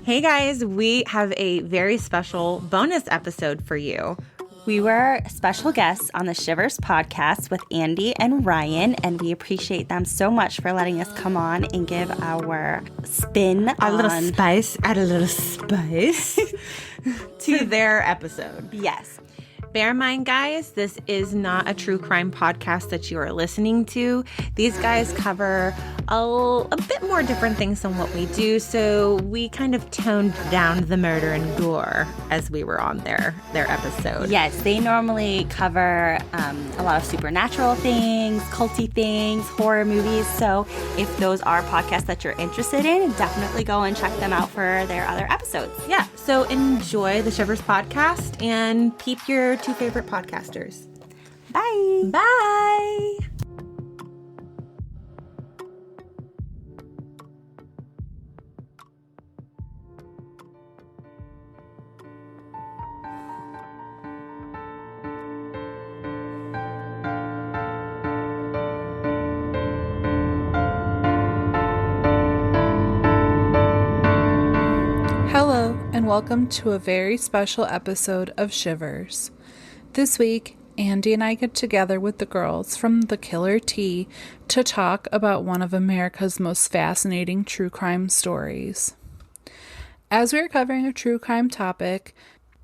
Hey guys, we have a very special bonus episode for you. We were special guests on the SHIVVER'S podcast with Andy and Ryan, and we appreciate them so much for letting us come on and give our spin Add a little spice to their episode. Yes. Bear in mind, guys, this is not a true crime podcast that you are listening to. These guys cover a bit more different things than what we do, so we kind of toned down the murder and gore as we were on their episode. Yes, they normally cover a lot of supernatural things, culty things, horror movies, so if those are podcasts that you're interested in, definitely go and check them out for their other episodes. Yeah, so enjoy the SHIVVER'S podcast and peep your two favorite podcasters. Bye. Bye. Hello, and welcome to a very special episode of Shivers. This week, Andy and I get together with the girls from The Killer T to talk about one of America's most fascinating true crime stories. As we are covering a true crime topic,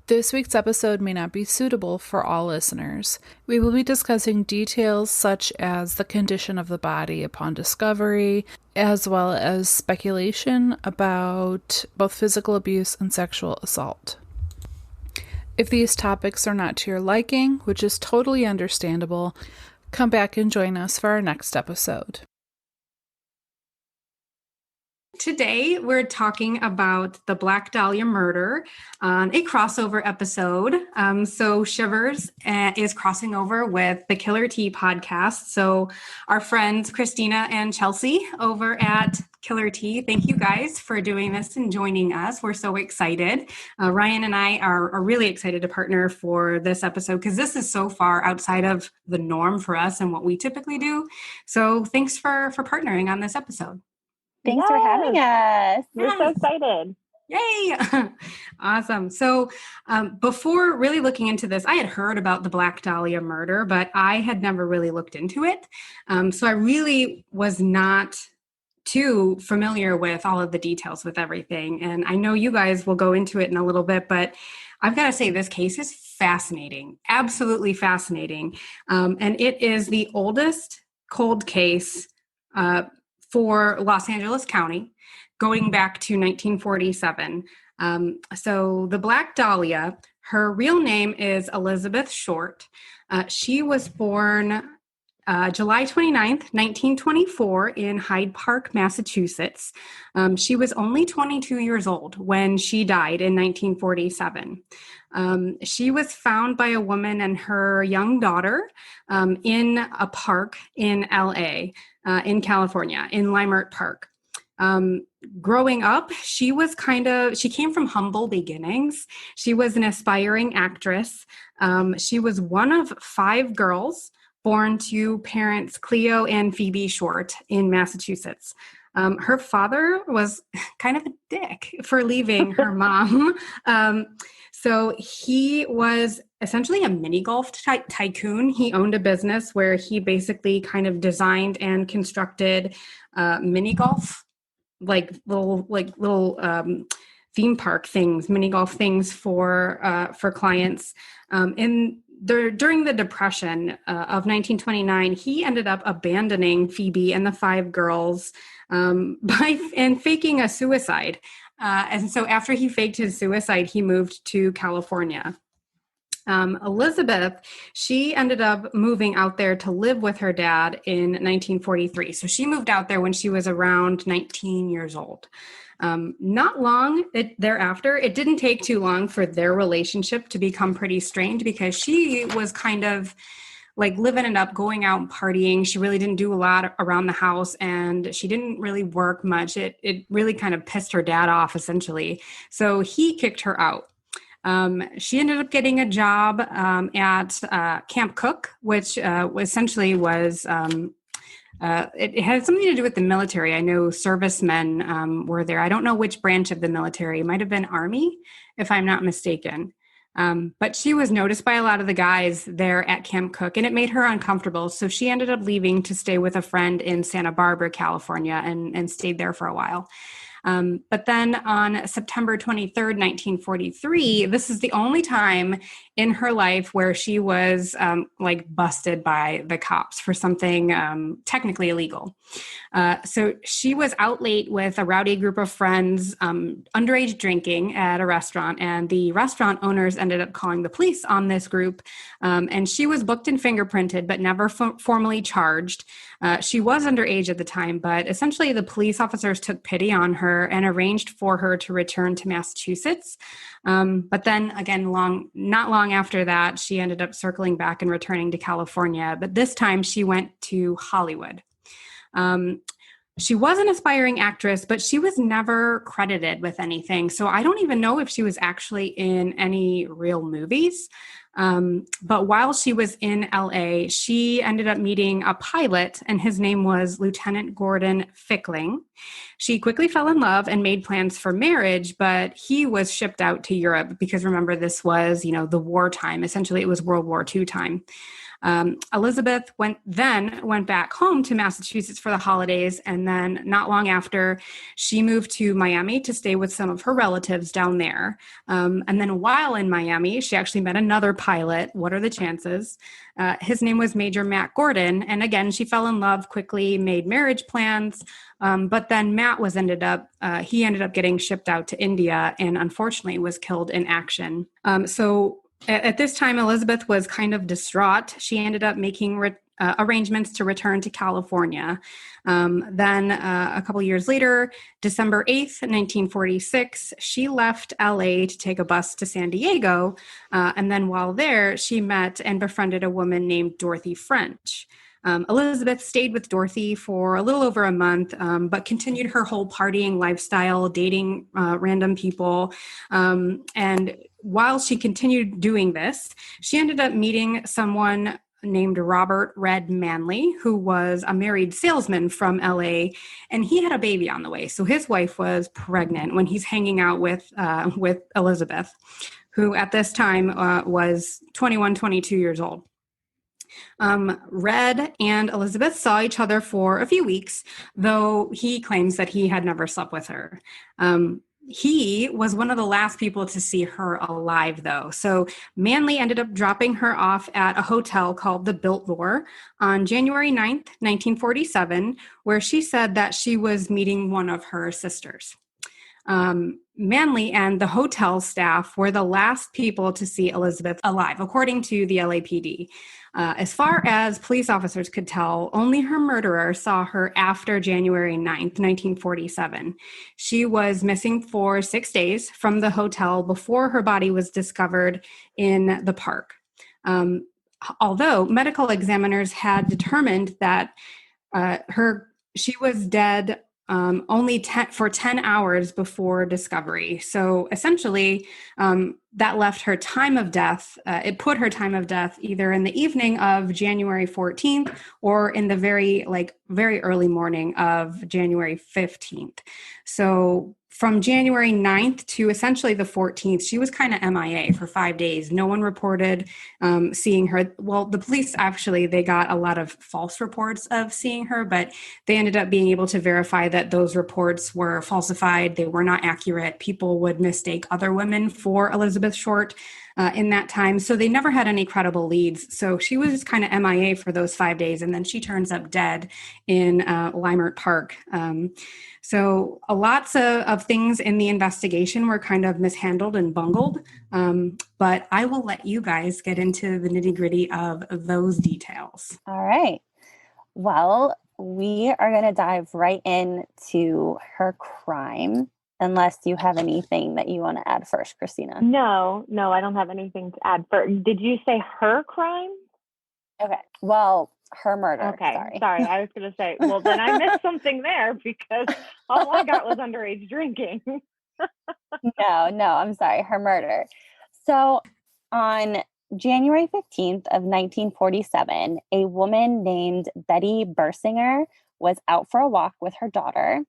this week's episode may not be suitable for all listeners. We will be discussing details such as the condition of the body upon discovery, as well as speculation about both physical abuse and sexual assault. If these topics are not to your liking, which is totally understandable, come back and join us for our next episode. Today, we're talking about the Black Dahlia murder on a crossover episode. So Shivers is crossing over with the Killer T podcast. So our friends Christina and Chelsea over at Killer T, thank you guys for doing this and joining us. We're so excited. Ryan and I are really excited to partner for this episode because this is so far outside of the norm for us and what we typically do. So thanks for partnering on this episode. Thanks for having us. We're so excited. Yay! Awesome. So before really looking into this, I had heard about the Black Dahlia murder, but I had never really looked into it. So I really was not too familiar with all of the details with everything. And I know you guys will go into it in a little bit, but I've got to say this case is fascinating, absolutely fascinating. And it is the oldest cold case for Los Angeles County, going back to 1947. So the Black Dahlia, her real name is Elizabeth Short. She was born July 29th, 1924 in Hyde Park, Massachusetts. She was only 22 years old when she died in 1947. She was found by a woman and her young daughter in a park in LA, in California, in Leimert Park. Growing up, she came from humble beginnings. She was an aspiring actress. She was one of 5 girls born to parents Cleo and Phoebe Short in Massachusetts. Her father was kind of a dick for leaving her mom. So he was essentially a mini golf tycoon. He owned a business where he basically kind of designed and constructed mini golf, like little theme park things, mini golf things for clients. During the Depression of 1929, he ended up abandoning Phoebe and the 5 girls and faking a suicide. And so after he faked his suicide, he moved to California. Elizabeth, she ended up moving out there to live with her dad in 1943. So she moved out there when she was around 19 years old. Not long thereafter, it didn't take too long for their relationship to become pretty strained because she was kind of like living it up, going out and partying. She really didn't do a lot around the house and she didn't really work much. It really kind of pissed her dad off essentially. So he kicked her out. She ended up getting a job at Camp Cook, which essentially was It had something to do with the military. I know servicemen were there. I don't know which branch of the military. It might have been Army, if I'm not mistaken. But she was noticed by a lot of the guys there at Camp Cook, and it made her uncomfortable. So she ended up leaving to stay with a friend in Santa Barbara, California, and stayed there for a while. But then on September 23rd, 1943, this is the only time in her life where she was like busted by the cops for something technically illegal. So she was out late with a rowdy group of friends, underage drinking at a restaurant, and the restaurant owners ended up calling the police on this group. And she was booked and fingerprinted, but never formally charged. She was underage at the time, but essentially the police officers took pity on her and arranged for her to return to Massachusetts. But then again, not long after that, she ended up circling back and returning to California. But this time she went to Hollywood. She was an aspiring actress, but she was never credited with anything. So I don't even know if she was actually in any real movies. But while she was in LA, she ended up meeting a pilot, and his name was Lieutenant Gordon Fickling. She quickly fell in love and made plans for marriage, but he was shipped out to Europe because remember, this was, the wartime. Essentially, it was World War II time. Elizabeth went back home to Massachusetts for the holidays. And then not long after, she moved to Miami to stay with some of her relatives down there. And then while in Miami, she actually met another pilot. What are the chances? His name was Major Matt Gordon. And again, she fell in love quickly, made marriage plans. But then Matt ended up getting shipped out to India and unfortunately was killed in action. So at this time, Elizabeth was kind of distraught. She ended up making arrangements to return to California. Then a couple years later, December 8th, 1946, she left LA to take a bus to San Diego. And then while there, she met and befriended a woman named Dorothy French. Elizabeth stayed with Dorothy for a little over a month, but continued her whole partying lifestyle, dating random people. And while she continued doing this, she ended up meeting someone named Robert Red Manley, who was a married salesman from LA, and he had a baby on the way. So his wife was pregnant when he's hanging out with Elizabeth, who at this time was 21, 22 years old. Red and Elizabeth saw each other for a few weeks, though he claims that he had never slept with her. He was one of the last people to see her alive, though. So Manley ended up dropping her off at a hotel called the Biltmore on January 9th, 1947, where she said that she was meeting one of her sisters. Manley and the hotel staff were the last people to see Elizabeth alive, according to the LAPD. As far as police officers could tell, only her murderer saw her after January 9th, 1947. She was missing for 6 days from the hotel before her body was discovered in the park. Although medical examiners had determined that she was dead only for 10 hours before discovery. So essentially, that left her time of death. It put her time of death either in the evening of January 14th or in the very early morning of January 15th. So from January 9th to essentially the 14th, she was kind of MIA for 5 days. No one reported seeing her. Well, the police actually, they got a lot of false reports of seeing her, but they ended up being able to verify that those reports were falsified. They were not accurate. People would mistake other women for Elizabeth Short in that time. So they never had any credible leads. So she was just kind of MIA for those 5 days. And then she turns up dead in Leimert Park. So lots of things in the investigation were kind of mishandled and bungled. But I will let you guys get into the nitty-gritty of those details. All right. Well, we are going to dive right into her crime, unless you have anything that you want to add first, Christina. No, I don't have anything to add. Did you say her crime? Okay. Well, her murder. Okay. Sorry. I was going to say, well, then I missed something there because all I got was underage drinking. No, I'm sorry. Her murder. So on January 15th of 1947, a woman named Betty Bersinger was out for a walk with her daughter,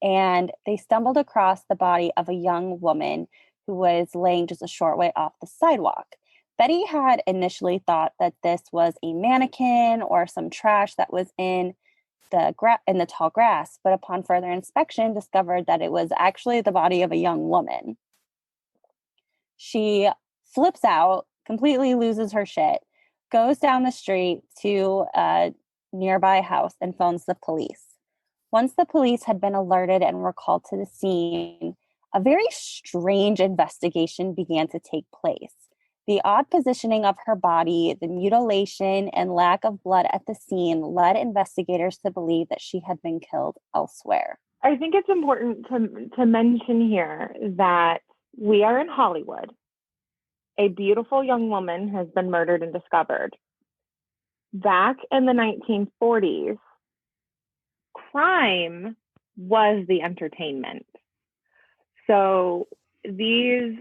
and they stumbled across the body of a young woman who was laying just a short way off the sidewalk. Betty had initially thought that this was a mannequin or some trash that was in the tall grass, but upon further inspection, discovered that it was actually the body of a young woman. She flips out, completely loses her shit, goes down the street to a nearby house and phones the police. Once the police had been alerted and were called to the scene, a very strange investigation began to take place. The odd positioning of her body, the mutilation, and lack of blood at the scene led investigators to believe that she had been killed elsewhere. I think it's important to mention here that we are in Hollywood. A beautiful young woman has been murdered and discovered. Back in the 1940s, crime was the entertainment. So these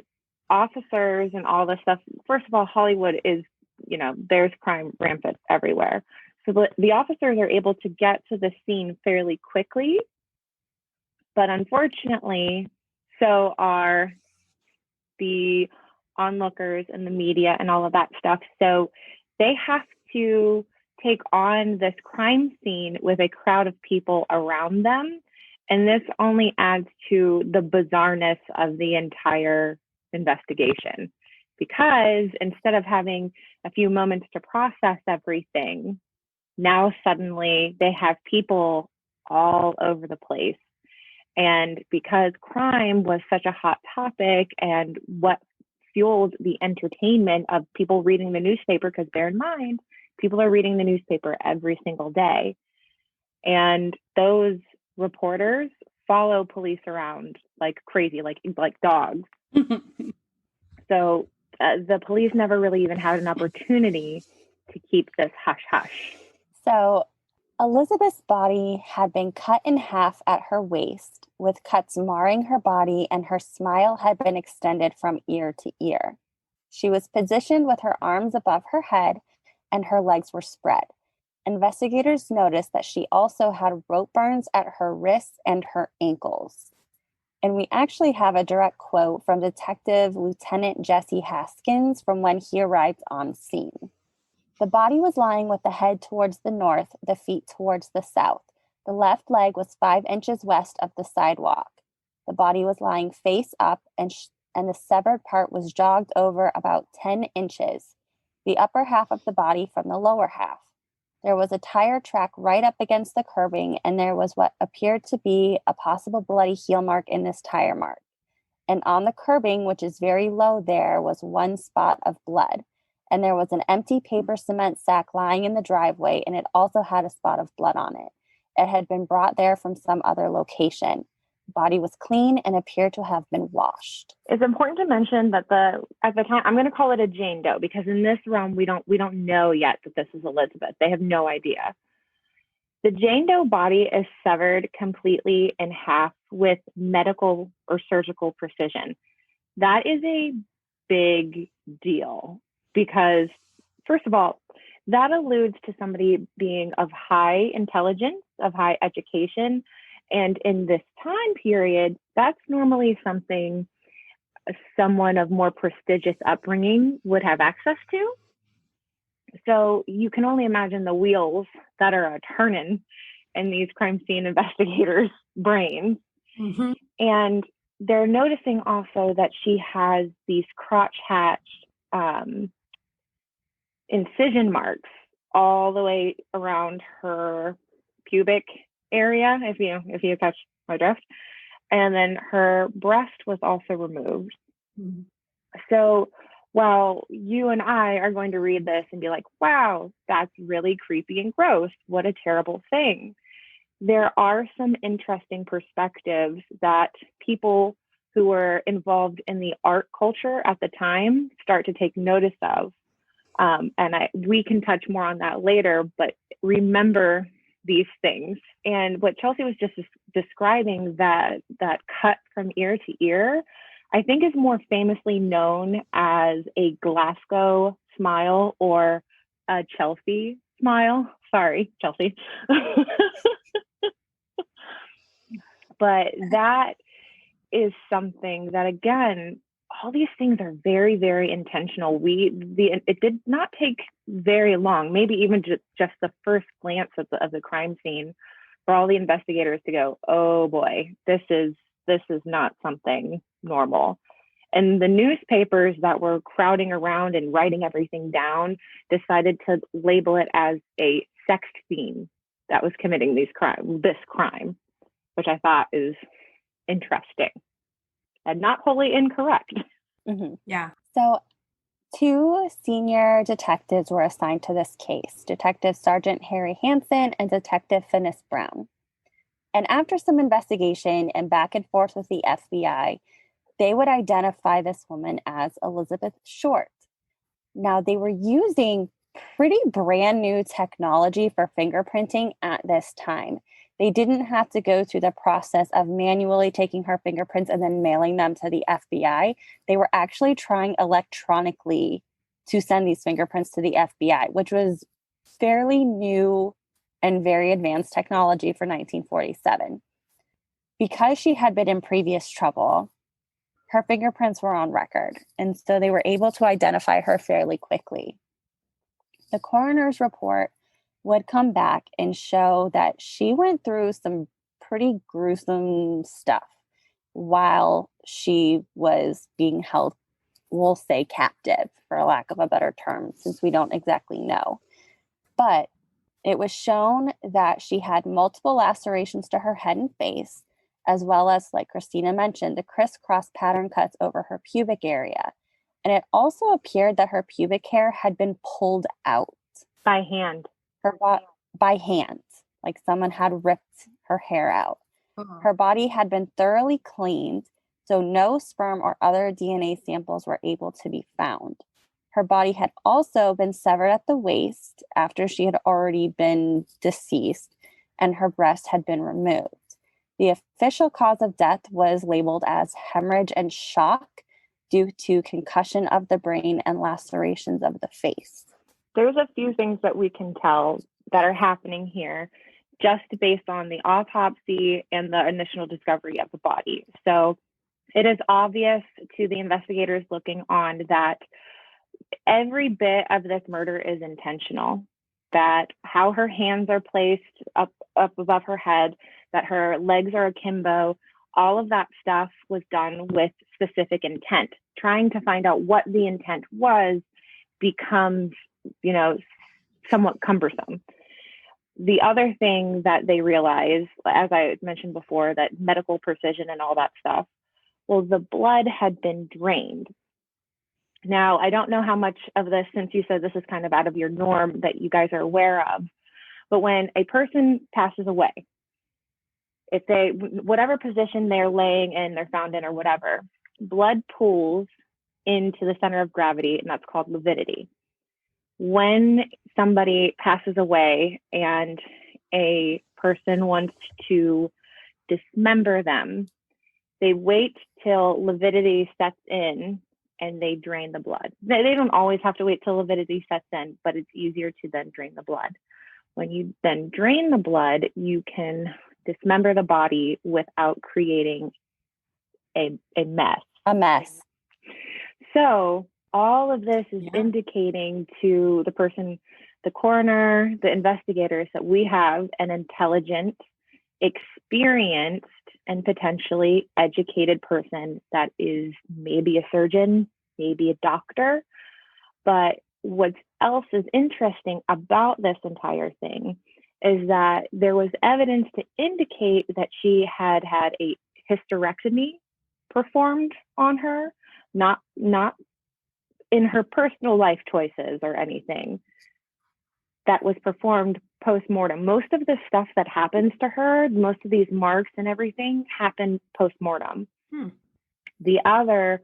officers and all this stuff, first of all, Hollywood is, there's crime rampant everywhere. So the officers are able to get to the scene fairly quickly. But unfortunately, so are the onlookers and the media and all of that stuff. So they have to take on this crime scene with a crowd of people around them. And this only adds to the bizarreness of the entire investigation, because instead of having a few moments to process everything, now suddenly they have people all over the place. And because crime was such a hot topic and what fueled the entertainment of people reading the newspaper, because bear in mind, people are reading the newspaper every single day. And those reporters follow police around like crazy, like dogs. So the police never really even had an opportunity to keep this hush hush. So Elizabeth's body had been cut in half at her waist, with cuts marring her body, and her smile had been extended from ear to ear. She was positioned with her arms above her head, and her legs were spread. Investigators noticed that she also had rope burns at her wrists and her ankles. And we actually have a direct quote from Detective Lieutenant Jesse Haskins from when he arrived on scene. The body was lying with the head towards the north, the feet towards the south. The left leg was 5 inches west of the sidewalk. The body was lying face up, and the severed part was jogged over about 10 inches, the upper half of the body from the lower half. There was a tire track right up against the curbing, and there was what appeared to be a possible bloody heel mark in this tire mark. And on the curbing, which is very low, there was one spot of blood. And there was an empty paper cement sack lying in the driveway, and it also had a spot of blood on it. It had been brought there from some other location. The body was clean and appeared to have been washed. It's important to mention that at the time, I'm going to call it a Jane Doe, because in this realm, we don't know yet that this is Elizabeth. They have no idea. The Jane Doe body is severed completely in half with medical or surgical precision. That is a big deal, because first of all, that alludes to somebody being of high intelligence, of high education. And in this time period, that's normally something someone of more prestigious upbringing would have access to. So you can only imagine the wheels that are turning in these crime scene investigators' brains. Mm-hmm. And they're noticing also that she has these crotch hatch incision marks all the way around her pubic area, if you catch my drift. And then her breast was also removed. Mm-hmm. So while you and I are going to read this and be like, wow, that's really creepy and gross, what a terrible thing, there are some interesting perspectives that people who were involved in the art culture at the time start to take notice of. We can touch more on that later, but remember these things. And what Chelsea was just describing, that cut from ear to ear, I think is more famously known as a Glasgow smile or a Chelsea smile. Sorry, Chelsea. But that is something that, again, all these things are very, very intentional. It did not take very long, maybe even just the first glance of the crime scene, for all the investigators to go, oh boy, this is not something normal. And the newspapers that were crowding around and writing everything down decided to label it as a sex fiend that was committing this crime, which I thought is interesting and not wholly incorrect. Mm-hmm. Yeah. So 2 senior detectives were assigned to this case, Detective Sergeant Harry Hansen and Detective Finis Brown. And after some investigation and back and forth with the FBI, they would identify this woman as Elizabeth Short. Now, they were using pretty brand new technology for fingerprinting at this time. They didn't have to go through the process of manually taking her fingerprints and then mailing them to the FBI. They were actually trying electronically to send these fingerprints to the FBI, which was fairly new and very advanced technology for 1947. Because she had been in previous trouble, her fingerprints were on record, and so they were able to identify her fairly quickly. The coroner's report would come back and show that she went through some pretty gruesome stuff while she was being held, we'll say captive, for lack of a better term, since we don't exactly know. But it was shown that she had multiple lacerations to her head and face, as well as, like Christina mentioned, the crisscross pattern cuts over her pubic area. And it also appeared that her pubic hair had been pulled out. By hand. By hand, like someone had ripped her hair out. Uh-huh. Her body had been thoroughly cleaned, so no sperm or other DNA samples were able to be found. Her body had also been severed at the waist after she had already been deceased, and her breast had been removed. The official cause of death was labeled as hemorrhage and shock due to concussion of the brain and lacerations of the face. There's a few things that we can tell that are happening here just based on the autopsy and the initial discovery of the body. So it is obvious to the investigators looking on that every bit of this murder is intentional, that how her hands are placed up above her head, that her legs are akimbo, all of that stuff was done with specific intent. Trying to find out what the intent was becomes, somewhat cumbersome. The other thing that they realize, as I mentioned before, that medical precision and all that stuff, well, the blood had been drained. Now, I don't know how much of this, since you said this is kind of out of your norm, that you guys are aware of, but when a person passes away, whatever position they're laying in, they're found in or whatever, blood pools into the center of gravity, and that's called lividity. When somebody passes away and a person wants to dismember them, they wait till lividity sets in and they drain the blood. They don't always have to wait till lividity sets in, but it's easier to then drain the blood. When you then drain the blood, you can dismember the body without creating a mess. A mess. So all of this is indicating to the person, the coroner, the investigators, that we have an intelligent, experienced, and potentially educated person that is maybe a surgeon, maybe a doctor. But what else is interesting about this entire thing is that there was evidence to indicate that she had had a hysterectomy performed on her, not in her personal life choices or anything, that was performed post-mortem. Most of the stuff that happens to her, most of these marks and everything, happened post-mortem. The other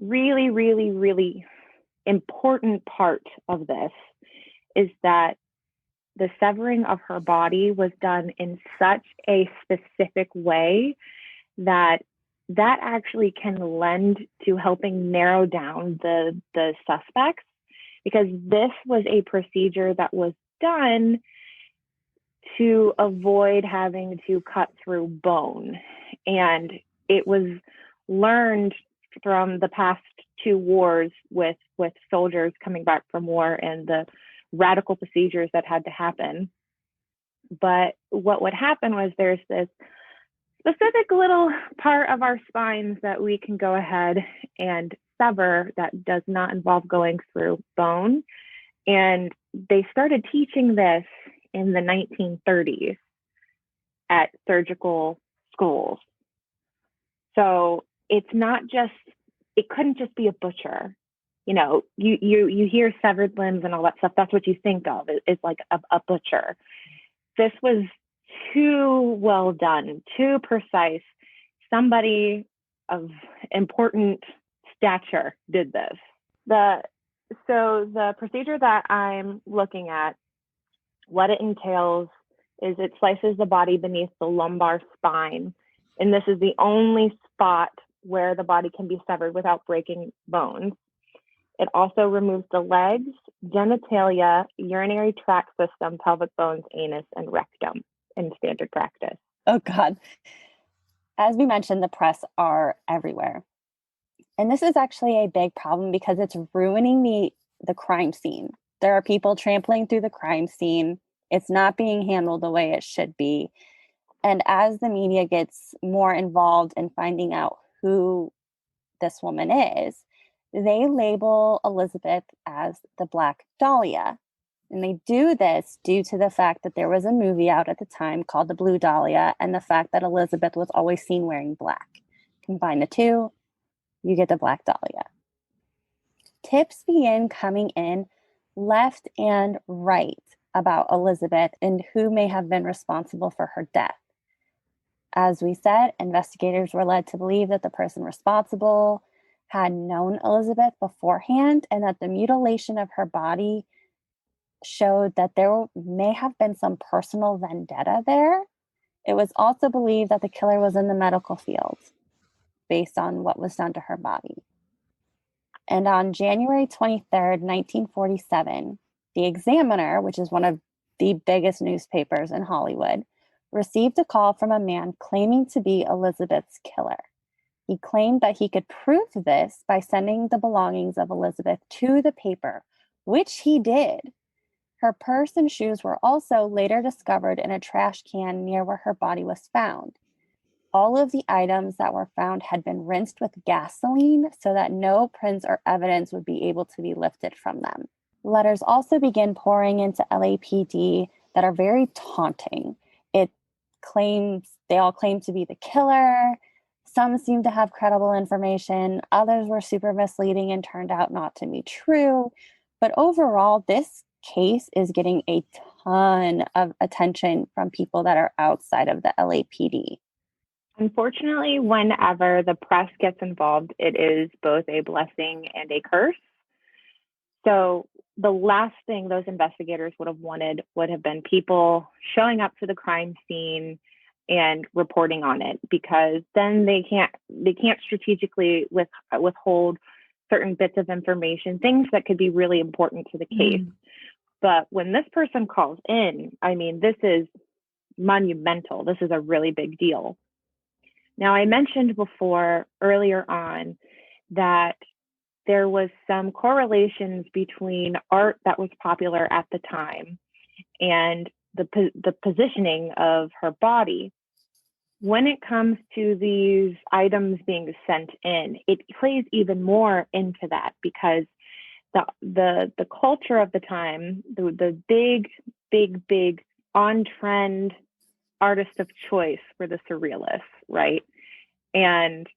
really, really, really important part of this is that the severing of her body was done in such a specific way that that actually can lend to helping narrow down the suspects, because this was a procedure that was done to avoid having to cut through bone. And it was learned from the past two wars with soldiers coming back from war and the radical procedures that had to happen. But what would happen was there's this specific little part of our spines that we can go ahead and sever that does not involve going through bone. And they started teaching this in the 1930s at surgical schools. So it's not just, it couldn't just be a butcher. You know, you hear severed limbs and all that stuff. That's what you think of. It's like a butcher. This was too well done, too precise. Somebody of important stature did this. So the procedure that I'm looking at, what it entails is it slices the body beneath the lumbar spine. And this is the only spot where the body can be severed without breaking bones. It also removes the legs, genitalia, urinary tract system, pelvic bones, anus, and rectum in standard practice. Oh, God. As we mentioned, the press are everywhere. And this is actually a big problem because it's ruining the crime scene. There are people trampling through the crime scene. It's not being handled the way it should be. And as the media gets more involved in finding out who this woman is, they label Elizabeth as the Black Dahlia. And they do this due to the fact that there was a movie out at the time called The Blue Dahlia, and the fact that Elizabeth was always seen wearing black. Combine the two, you get the Black Dahlia. Tips begin coming in left and right about Elizabeth and who may have been responsible for her death. As we said, investigators were led to believe that the person responsible had known Elizabeth beforehand and that the mutilation of her body showed that there may have been some personal vendetta there. It was also believed that the killer was in the medical field based on what was done to her body. And on January 23rd, 1947, the Examiner, which is one of the biggest newspapers in Hollywood, received a call from a man claiming to be Elizabeth's killer. He claimed that he could prove this by sending the belongings of Elizabeth to the paper, which he did. Her purse and shoes were also later discovered in a trash can near where her body was found. All of the items that were found had been rinsed with gasoline so that no prints or evidence would be able to be lifted from them. Letters also began pouring into LAPD that are very taunting. They all claim to be the killer. Some seem to have credible information. Others were super misleading and turned out not to be true. But overall, this case is getting a ton of attention from people that are outside of the LAPD. Unfortunately, whenever the press gets involved, it is both a blessing and a curse. So the last thing those investigators would have wanted would have been people showing up to the crime scene and reporting on it, because then they can't strategically withhold certain bits of information, things that could be really important to the case. But when this person calls in, I mean, this is monumental. This is a really big deal. Now, I mentioned earlier on that there was some correlations between art that was popular at the time and the positioning of her body. When it comes to these items being sent in, it plays even more into that, because the culture of the time, the big on-trend artist of choice were the surrealists, right? And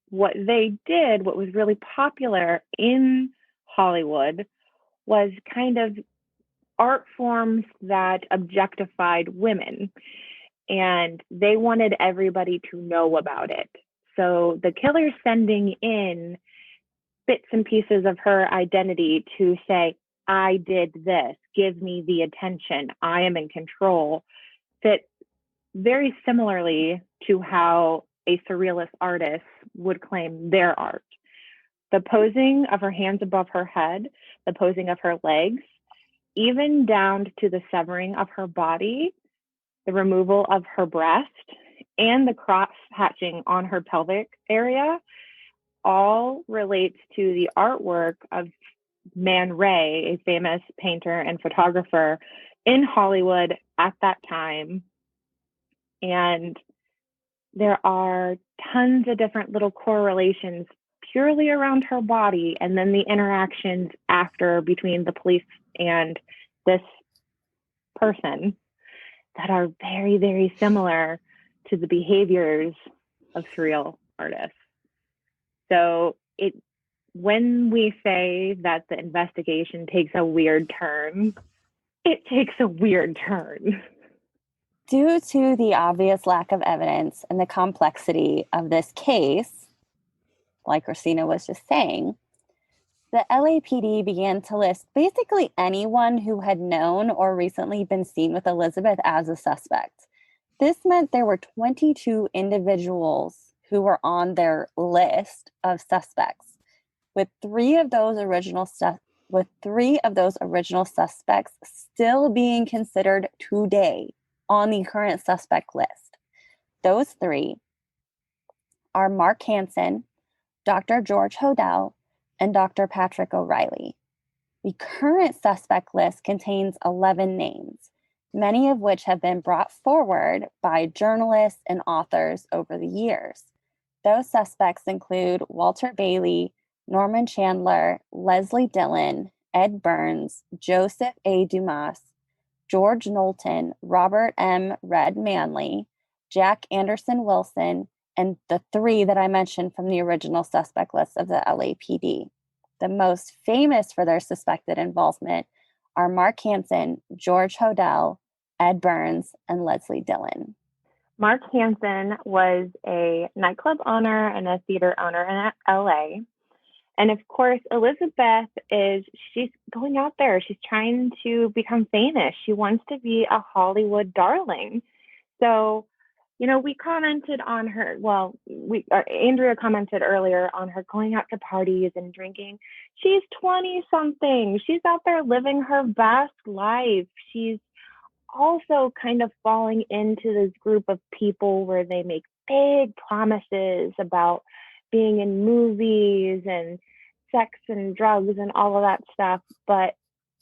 what they did, what was really popular in Hollywood, was kind of art forms that objectified women. And they wanted everybody to know about it. So the killer's sending in bits and pieces of her identity to say, I did this, give me the attention, I am in control, fit very similarly to how a surrealist artist would claim their art. The posing of her hands above her head, the posing of her legs, even down to the severing of her body, the removal of her breast, and the cross hatching on her pelvic area all relates to the artwork of Man Ray, a famous painter and photographer in Hollywood at that time. And there are tons of different little correlations purely around her body, and then the interactions after between the police and this person that are very, very similar to the behaviors of surreal artists. So when we say that the investigation takes a weird turn, it takes a weird turn. Due to the obvious lack of evidence and the complexity of this case, like Christina was just saying, the LAPD began to list basically anyone who had known or recently been seen with Elizabeth as a suspect. This meant there were 22 individuals who were on their list of suspects, with three of those original suspects still being considered today on the current suspect list. Those three are Mark Hansen, Dr. George Hodel, and Dr. Patrick O'Reilly. The current suspect list contains 11 names, many of which have been brought forward by journalists and authors over the years. Those suspects include Walter Bailey, Norman Chandler, Leslie Dillon, Ed Burns, Joseph A. Dumas, George Knowlton, Robert M. Red Manley, Jack Anderson Wilson, and the three that I mentioned from the original suspect list of the LAPD. The most famous for their suspected involvement are Mark Hansen, George Hodel, Ed Burns, and Leslie Dillon. Mark Hansen was a nightclub owner and a theater owner in LA. And of course, Elizabeth she's going out there. She's trying to become famous. She wants to be a Hollywood darling. So, we commented on her. Well, Andrea commented earlier on her going out to parties and drinking. She's 20-something. She's out there living her best life. She's also kind of falling into this group of people where they make big promises about being in movies and sex and drugs and all of that stuff. But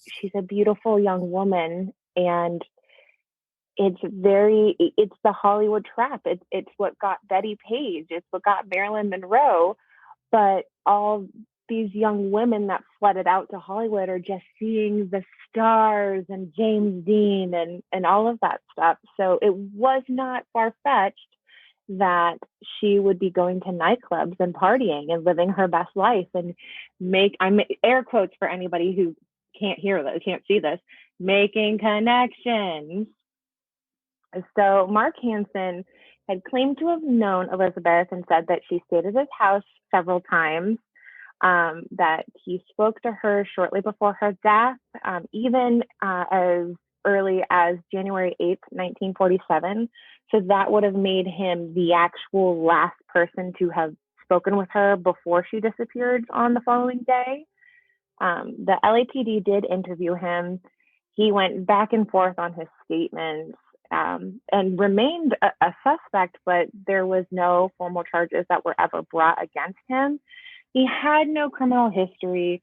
she's a beautiful young woman, and it's the Hollywood trap. It's what got Betty Page. It's what got Marilyn Monroe. But all these young women that flooded out to Hollywood are just seeing the stars and James Dean and all of that stuff. So it was not far-fetched that she would be going to nightclubs and partying and living her best life and I'm air quotes for anybody who can't see this, making connections. So Mark Hansen had claimed to have known Elizabeth and said that she stayed at his house several times, that he spoke to her shortly before her death, even as early as January 8th, 1947. So that would have made him the actual last person to have spoken with her before she disappeared on the following day. The LAPD did interview him. He went back and forth on his statements, and remained a suspect, but there was no formal charges that were ever brought against him. He had no criminal history.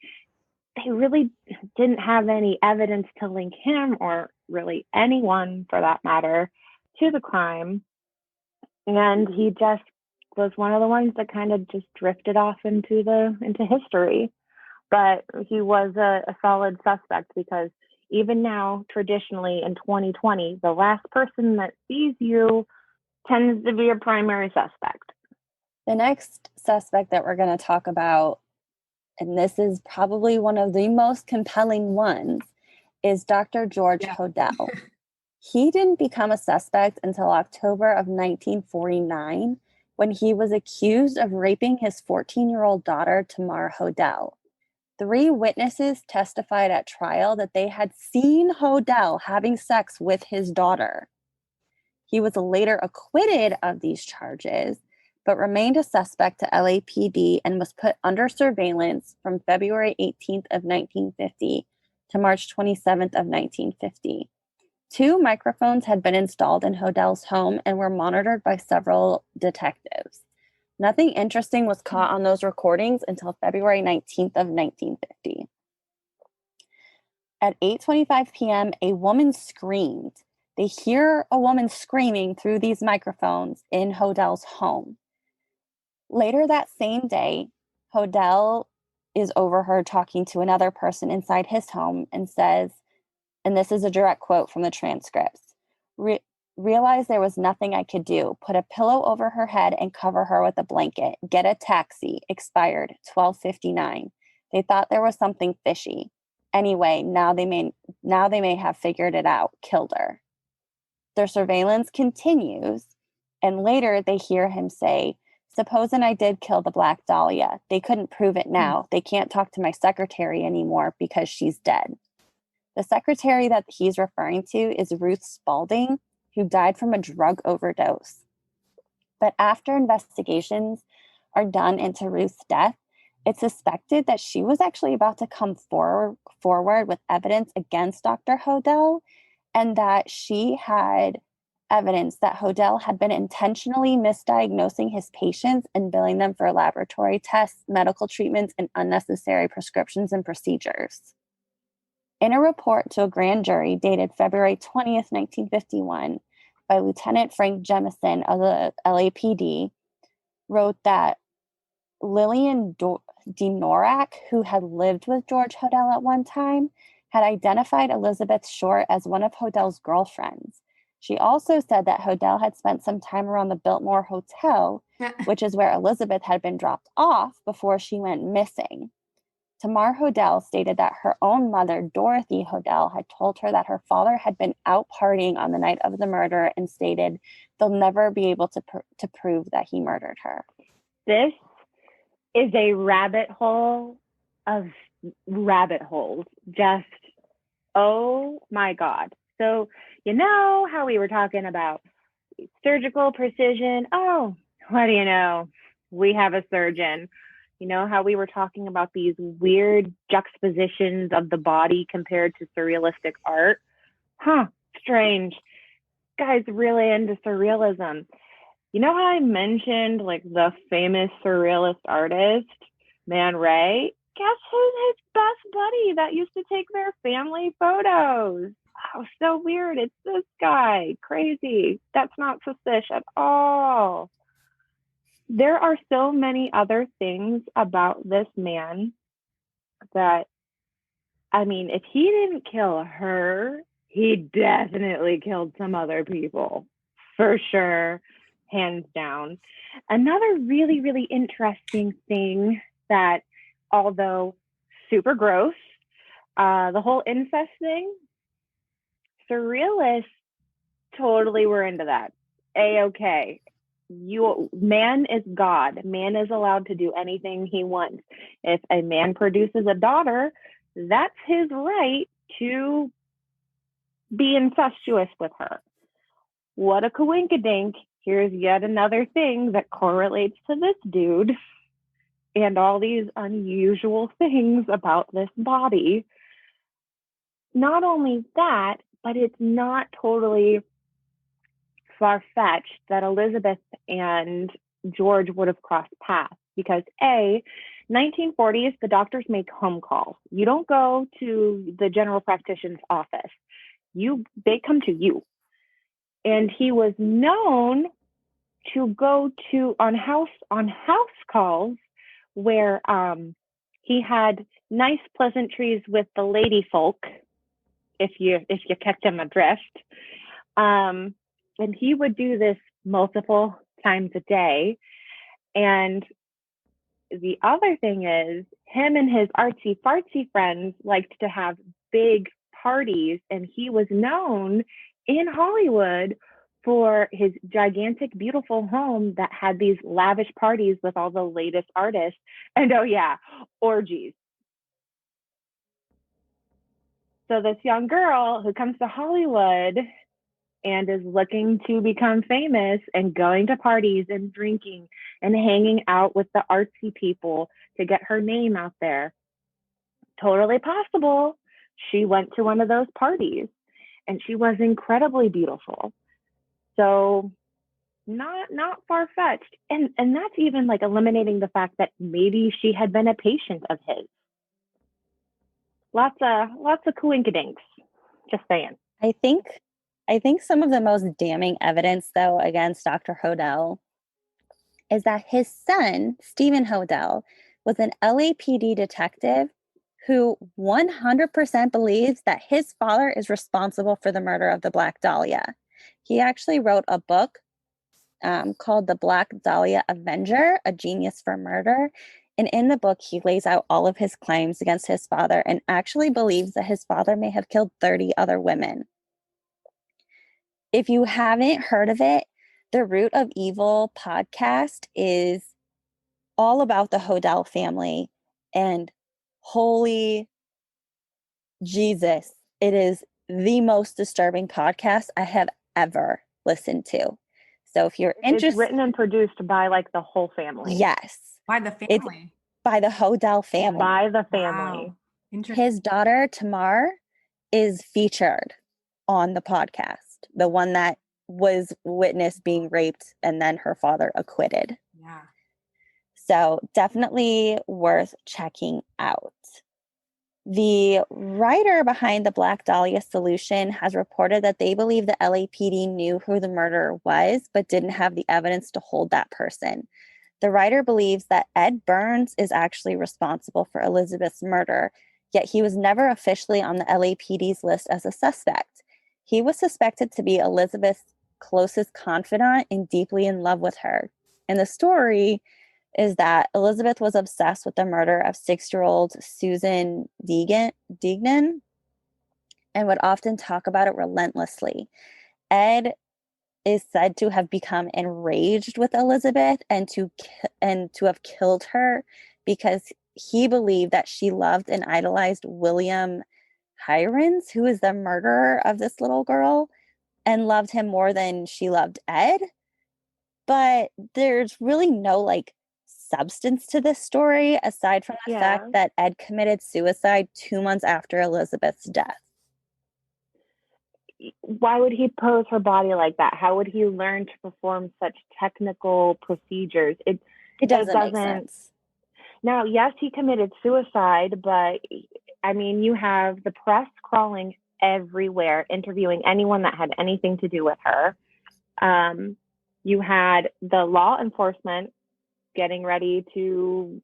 They really didn't have any evidence to link him, or really anyone for that matter, to the crime. And he just was one of the ones that kind of just drifted off into history. But he was a solid suspect, because even now, traditionally in 2020, the last person that sees you tends to be a primary suspect. The next suspect that we're going to talk about, and this is probably one of the most compelling ones, is Dr. George Hodel. He didn't become a suspect until October of 1949, when he was accused of raping his 14-year-old daughter, Tamar Hodel. 3 witnesses testified at trial that they had seen Hodel having sex with his daughter. He was later acquitted of these charges, but remained a suspect to LAPD and was put under surveillance from February 18th of 1950 to March 27th of 1950. 2 microphones had been installed in Hodell's home and were monitored by several detectives. Nothing interesting was caught on those recordings until February 19th of 1950. At 8:25 p.m., a woman screamed. They hear a woman screaming through these microphones in Hodell's home. Later that same day, Hodell is overheard talking to another person inside his home and says, and this is a direct quote from the transcripts, realized there was nothing I could do. Put a pillow over her head and cover her with a blanket. Get a taxi. Expired 12:59. They thought there was something fishy. Anyway, now they may have figured it out. Killed her. Their surveillance continues, and later they hear him say, "Supposing I did kill the Black Dahlia. They couldn't prove it now. They can't talk to my secretary anymore because she's dead." The secretary that he's referring to is Ruth Spalding, who died from a drug overdose. But after investigations are done into Ruth's death, it's suspected that she was actually about to come forward with evidence against Dr. Hodell, and that she had evidence that Hodell had been intentionally misdiagnosing his patients and billing them for laboratory tests, medical treatments, and unnecessary prescriptions and procedures. In a report to a grand jury dated February 20th, 1951, by Lieutenant Frank Jemison of the LAPD, wrote that Lillian DeNorak, who had lived with George Hodell at one time, had identified Elizabeth Short as one of Hodell's girlfriends. She also said that Hodell had spent some time around the Biltmore Hotel, which is where Elizabeth had been dropped off before she went missing. Tamar Hodell stated that her own mother, Dorothy Hodell, had told her that her father had been out partying on the night of the murder and stated they'll never be able to prove that he murdered her. This is a rabbit hole of rabbit holes. Just, oh my God. So, you know how we were talking about surgical precision? Oh, what do you know? We have a surgeon. You know how we were talking about these weird juxtapositions of the body compared to surrealistic art? Strange. Guy's really into surrealism. You know how I mentioned like the famous surrealist artist, Man Ray? Guess who's his best buddy that used to take their family photos? Oh, so weird. It's this guy. Crazy. That's not suspicious at all. There are so many other things about this man that, I mean, if he didn't kill her, he definitely killed some other people. For sure. Hands down. Another really, really interesting thing that, although super gross, the whole incest thing, surrealists totally were into that. A-okay. Man is God. Man is allowed to do anything he wants. If a man produces a daughter, that's his right to be incestuous with her. What a coinkydink. Here's yet another thing that correlates to this dude and all these unusual things about this body. Not only that, but it's not totally far-fetched that Elizabeth and George would have crossed paths because 1940s, the doctors make home calls. You don't go to the general practitioner's office. They come to you. And he was known to go to on house calls where he had nice pleasantries with the lady folk, if you catch him adrift. And he would do this multiple times a day. And the other thing is, him and his artsy-fartsy friends liked to have big parties, and he was known in Hollywood for his gigantic, beautiful home that had these lavish parties with all the latest artists. And oh yeah, orgies. So this young girl who comes to Hollywood and is looking to become famous and going to parties and drinking and hanging out with the artsy people to get her name out there. Totally possible. She went to one of those parties and she was incredibly beautiful. So not far-fetched. And that's even like eliminating the fact that maybe she had been a patient of his. Lots of coinkydinks. Just saying. I think some of the most damning evidence, though, against Dr. Hodel is that his son, Stephen Hodel, was an LAPD detective who 100% believes that his father is responsible for the murder of the Black Dahlia. He actually wrote a book called The Black Dahlia Avenger, A Genius for Murder. And in the book, he lays out all of his claims against his father and actually believes that his father may have killed 30 other women. If you haven't heard of it, the Root of Evil podcast is all about the Hodel family. And holy Jesus, it is the most disturbing podcast I have ever listened to. So if you're interested, it's written and produced by like the whole family. Yes. By the family. It's by the Hodel family. By the family. Wow. Interesting. His daughter, Tamar, is featured on the podcast, the one that was witnessed being raped and then her father acquitted. Yeah. So definitely worth checking out. The writer behind the Black Dahlia solution has reported that they believe the LAPD knew who the murderer was, but didn't have the evidence to hold that person. The writer believes that Ed Burns is actually responsible for Elizabeth's murder, yet he was never officially on the LAPD's list as a suspect. He was suspected to be Elizabeth's closest confidant and deeply in love with her. And the story is that Elizabeth was obsessed with the murder of 6-year-old Susan Degnan and would often talk about it relentlessly. Ed is said to have become enraged with Elizabeth and to have killed her because he believed that she loved and idolized William Hirons, who is the murderer of this little girl, and loved him more than she loved Ed. But there's really no like substance to this story aside from the fact that Ed committed suicide 2 months after Elizabeth's death. Why would he pose her body like that? How would he learn to perform such technical procedures? It doesn't make sense. Now, yes, he committed suicide, but I mean, you have the press crawling everywhere, interviewing anyone that had anything to do with her. You had the law enforcement getting ready to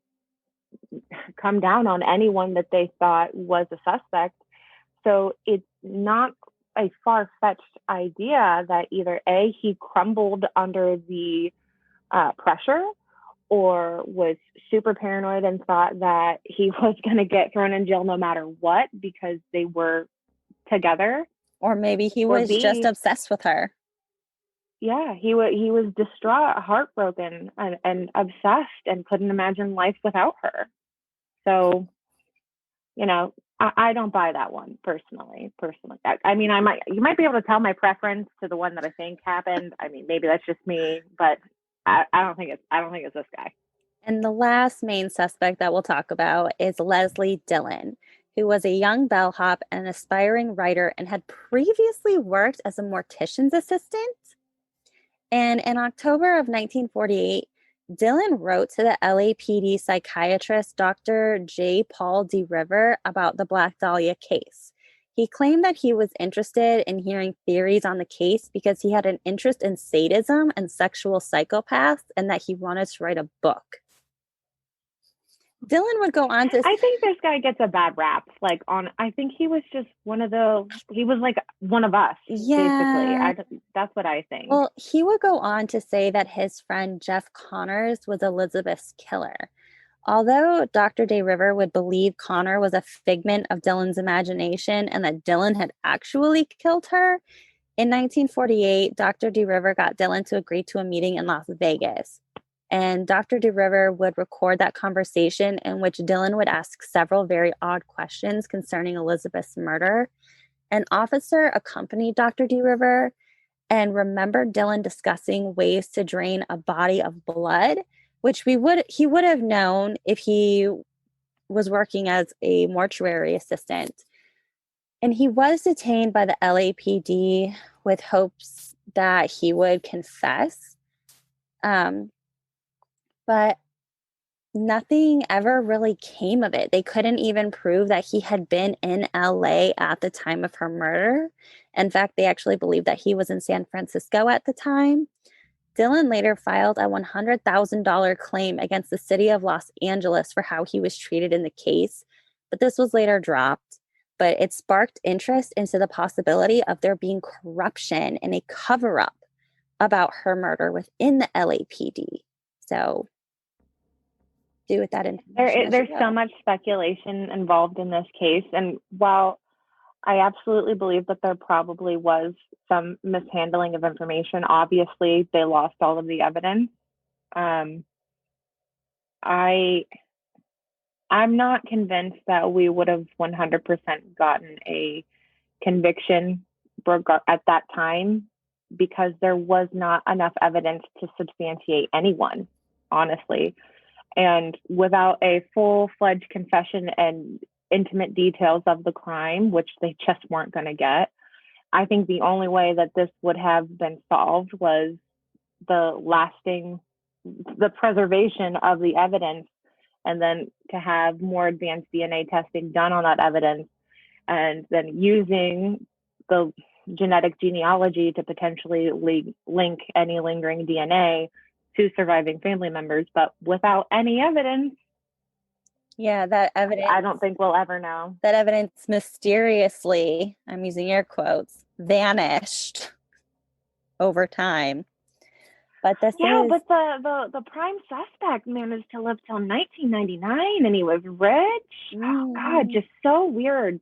come down on anyone that they thought was a suspect. So it's not a far-fetched idea that either A, he crumbled under the pressure, or was super paranoid and thought that he was going to get thrown in jail no matter what because they were together. Or maybe he was just obsessed with her. Yeah, he was distraught, heartbroken, and obsessed, and couldn't imagine life without her. So, you know, I don't buy that one personally. I mean, you might be able to tell my preference to the one that I think happened. I mean, maybe that's just me, but I don't think it's this guy. And the last main suspect that we'll talk about is Leslie Dillon, who was a young bellhop and an aspiring writer and had previously worked as a mortician's assistant. And in October of 1948, Dillon wrote to the LAPD psychiatrist Dr. J. Paul D. River about the Black Dahlia case. He claimed that he was interested in hearing theories on the case because he had an interest in sadism and sexual psychopaths and that he wanted to write a book. Dillon would go on to... I think this guy gets a bad rap. I think he was just he was like one of us, basically. That's what I think. Well, he would go on to say that his friend Jeff Connors was Elizabeth's killer. Although Dr. Day River would believe Connor was a figment of Dillon's imagination and that Dillon had actually killed her, in 1948, Dr. Day River got Dillon to agree to a meeting in Las Vegas. And Dr. Day River would record that conversation in which Dillon would ask several very odd questions concerning Elizabeth's murder. An officer accompanied Dr. Day River, and remembered Dylan discussing ways to drain a body of blood, which he would have known if he was working as a mortuary assistant. And he was detained by the LAPD with hopes that he would confess. But nothing ever really came of it. They couldn't even prove that he had been in LA at the time of her murder. In fact, they actually believed that he was in San Francisco at the time. Dylan later filed a $100,000 claim against the city of Los Angeles for how he was treated in the case, but this was later dropped. But it sparked interest into the possibility of there being corruption and a cover-up about her murder within the LAPD. So do with that information. There's so much speculation involved in this case. And while I absolutely believe that there probably was some mishandling of information, obviously they lost all of the evidence. I'm not convinced that we would have 100% gotten a conviction at that time, because there was not enough evidence to substantiate anyone, honestly. And without a full-fledged confession and intimate details of the crime, which they just weren't going to get, I think the only way that this would have been solved was the preservation of the evidence, and then to have more advanced DNA testing done on that evidence, and then using the genetic genealogy to potentially link any lingering DNA to surviving family members. But without any evidence, that evidence, I don't think we'll ever know. That evidence mysteriously, I'm using air quotes, vanished over time. But but the prime suspect managed to live till 1999, and he was rich. Oh God, just so weird.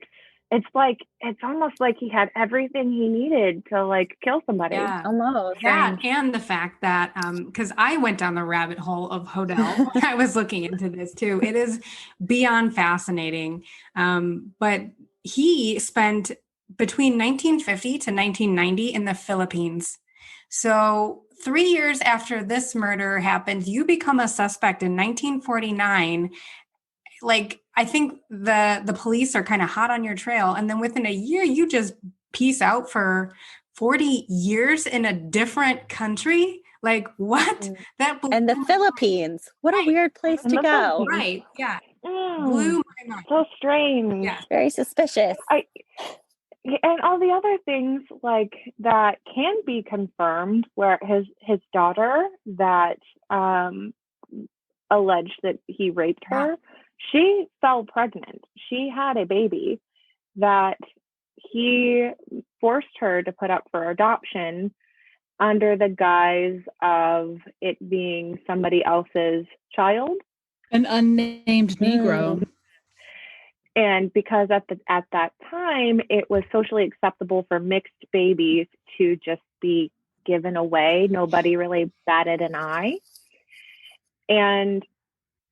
It's almost like he had everything he needed to kill somebody. Yeah. Almost. That and the fact that because I went down the rabbit hole of Hodel when I was looking into this too. It is beyond fascinating. But he spent between 1950 to 1990 in the Philippines. So 3 years after this murder happened, you become a suspect in 1949. I think the police are kind of hot on your trail. And then within a year, you just peace out for 40 years in a different country. What? And the Philippines. What a weird place to go. Right. Yeah. Blew my mind. So strange. Yeah. Very suspicious. And all the other things that can be confirmed, where his daughter that alleged that he raped her, she fell pregnant. She had a baby that he forced her to put up for adoption under the guise of it being somebody else's child. An unnamed Negro. And because at that time, it was socially acceptable for mixed babies to just be given away. Nobody really batted an eye. And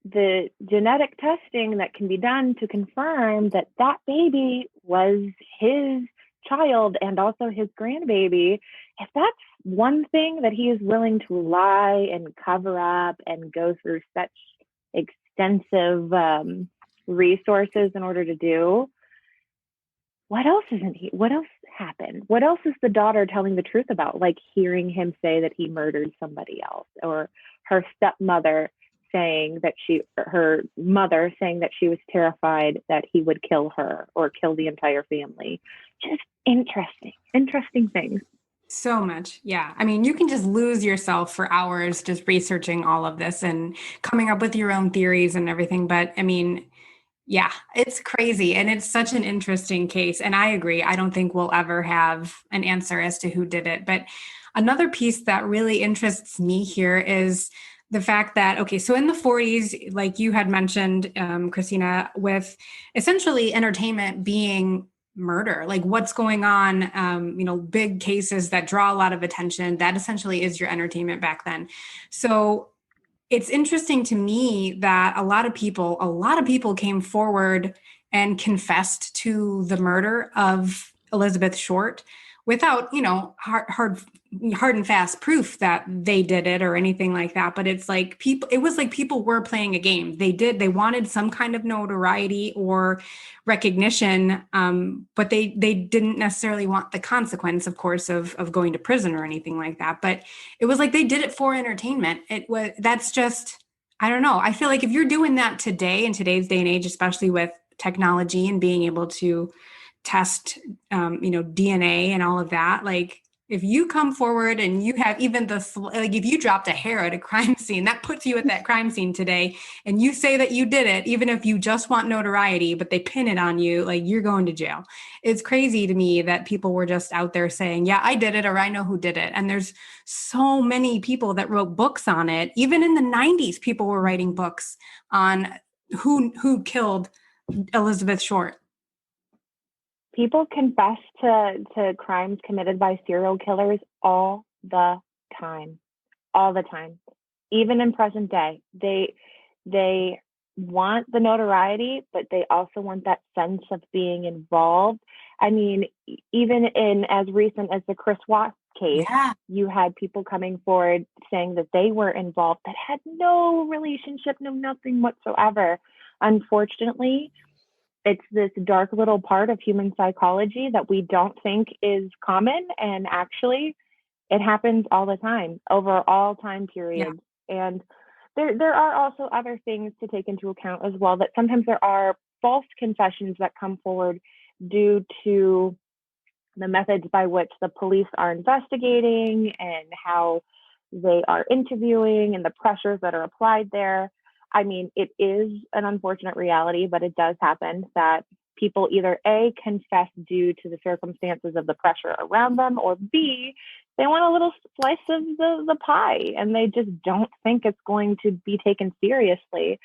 the genetic testing that can be done to confirm that baby was his child and also his grandbaby, if that's one thing that he is willing to lie and cover up and go through such extensive resources in order to do, what else happened? What else is the daughter telling the truth about? Hearing him say that he murdered somebody else, or her stepmother saying that her mother saying that she was terrified that he would kill her or kill the entire family. Just interesting things. So much. Yeah. I mean, you can just lose yourself for hours just researching all of this and coming up with your own theories and everything. But I mean, yeah, it's crazy. And it's such an interesting case. And I agree. I don't think we'll ever have an answer as to who did it. But another piece that really interests me here is the fact that, okay, so in the 40s, like you had mentioned, Christina, with essentially entertainment being murder, what's going on, big cases that draw a lot of attention, that essentially is your entertainment back then. So it's interesting to me that a lot of people came forward and confessed to the murder of Elizabeth Short without, hard hard and fast proof that they did it or anything like that. But it's like it was like people were playing a game. They wanted some kind of notoriety or recognition, but they didn't necessarily want the consequence, of course, of going to prison or anything like that. But it was like they did it for entertainment. That's just, I don't know. I feel like if you're doing that today, in today's day and age, especially with technology and being able to test, DNA and all of that, like, if you come forward and you have even if you dropped a hair at a crime scene, that puts you at that crime scene today, and you say that you did it, even if you just want notoriety, but they pin it on you, like, you're going to jail. It's crazy to me that people were just out there saying, yeah, I did it, or I know who did it. And there's so many people that wrote books on it. Even in the 90s, people were writing books on who killed Elizabeth Short. People confess to crimes committed by serial killers all the time, even in present day. They want the notoriety, but they also want that sense of being involved. I mean, even in as recent as the Chris Watts case, you had people coming forward saying that they were involved that had no relationship, no nothing whatsoever. Unfortunately, it's this dark little part of human psychology that we don't think is common. And actually, it happens all the time over all time periods. Yeah. And there are also other things to take into account as well, that sometimes there are false confessions that come forward due to the methods by which the police are investigating and how they are interviewing and the pressures that are applied there. I mean, it is an unfortunate reality, but it does happen that people either A, confess due to the circumstances of the pressure around them, or B, they want a little slice of the pie and they just don't think it's going to be taken seriously.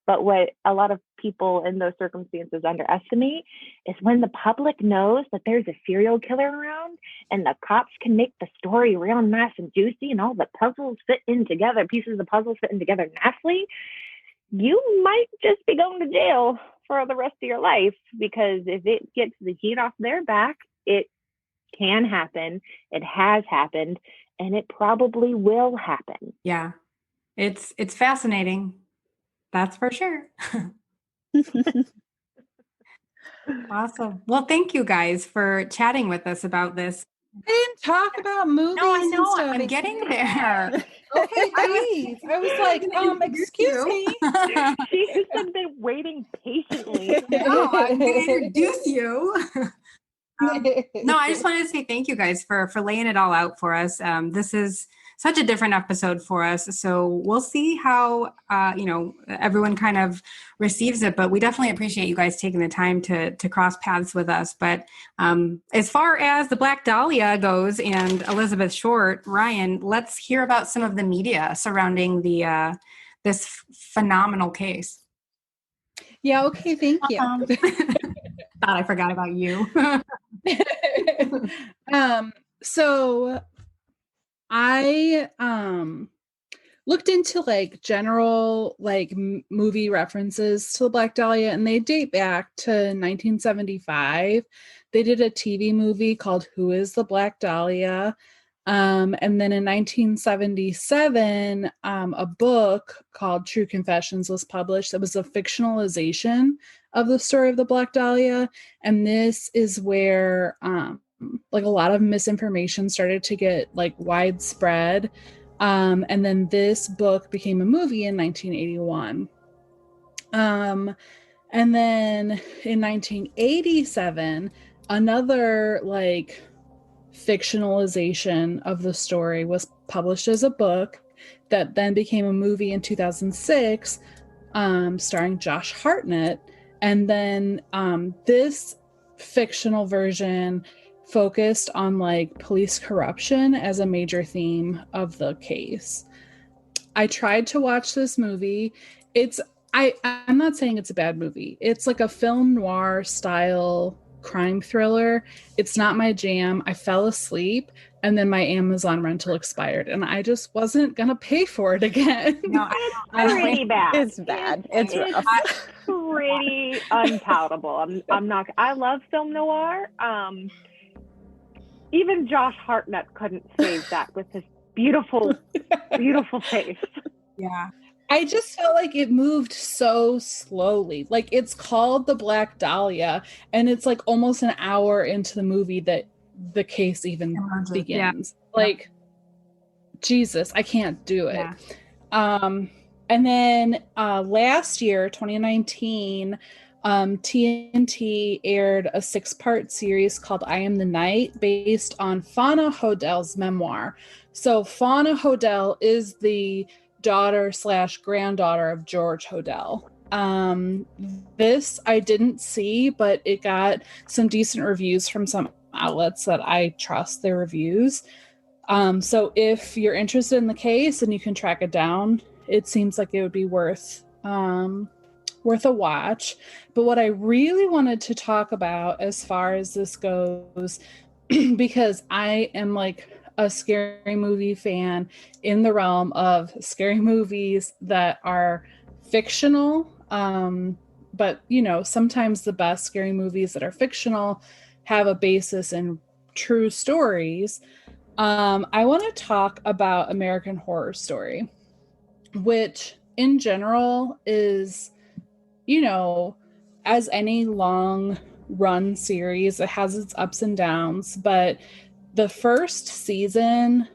But what a lot of people in those circumstances underestimate is when the public knows that there's a serial killer around and the cops can make the story real nice and juicy and all the puzzles fit in together, pieces of the puzzle fit in together nicely, you might just be going to jail for the rest of your life, because if it gets the heat off their back, it can happen, it has happened, and it probably will happen. Yeah, it's fascinating. That's for sure. Awesome. Well, thank you guys for chatting with us about this. I didn't talk about movies. No, I know. And stuff. I'm getting there. Okay, please. I was like, excuse me. She has been waiting patiently. No, I'm going to introduce you. No, I just wanted to say thank you guys for laying it all out for us. This is such a different episode for us. So we'll see how, everyone kind of receives it, but we definitely appreciate you guys taking the time to cross paths with us. But as far as the Black Dahlia goes and Elizabeth Short, Ryan, let's hear about some of the media surrounding this phenomenal case. Yeah. Okay. Thank you. Thought I forgot about you. So I looked into like general like movie references to the Black Dahlia, and they date back to 1975. They did a TV movie called Who is the Black Dahlia? And then in 1977, a book called True Confessions was published. It was a fictionalization of the story of the Black Dahlia. And this is where like a lot of misinformation started to get like widespread. And then this book became a movie in 1981. And then in 1987, another like fictionalization of the story was published as a book that then became a movie in 2006, starring Josh Hartnett. And then this fictional version focused on like police corruption as a major theme of the case. I tried to watch this movie. I'm not saying it's a bad movie. It's like a film noir style crime thriller. It's not my jam. I fell asleep and then my Amazon rental expired and I just wasn't gonna pay for it again. No, it's pretty bad. It's bad. It's rough. Pretty unpalatable. I'm not. I love film noir. even Josh Hartnett couldn't save that with his beautiful, beautiful face. Yeah. I just felt like it moved so slowly. Like, it's called The Black Dahlia, and it's like almost an hour into the movie that the case even begins. Yeah. Like, Jesus, I can't do it. Yeah. And then last year, 2019, TNT aired a 6-part series called I Am the Night, based on Fauna Hodell's memoir. So Fauna Hodell is the daughter/granddaughter of George Hodell. This I didn't see, but it got some decent reviews from some outlets that I trust their reviews. So if you're interested in the case and you can track it down, it seems like it would be worth a watch. But what I really wanted to talk about as far as this goes, because I am like a scary movie fan in the realm of scary movies that are fictional. But sometimes the best scary movies that are fictional have a basis in true stories. I want to talk about American Horror Story, which in general is, as any long run series, it has its ups and downs, but the first season,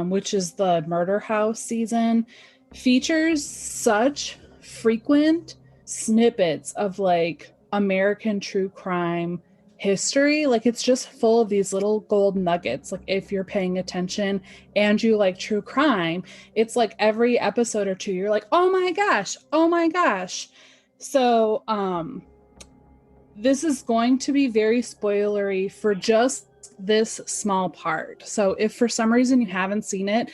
which is the Murder House season, features such frequent snippets of like American true crime history. Like, it's just full of these little gold nuggets. Like, if you're paying attention and you like true crime, it's like every episode or two you're like, oh my gosh. So this is going to be very spoilery for just this small part. So if for some reason you haven't seen it,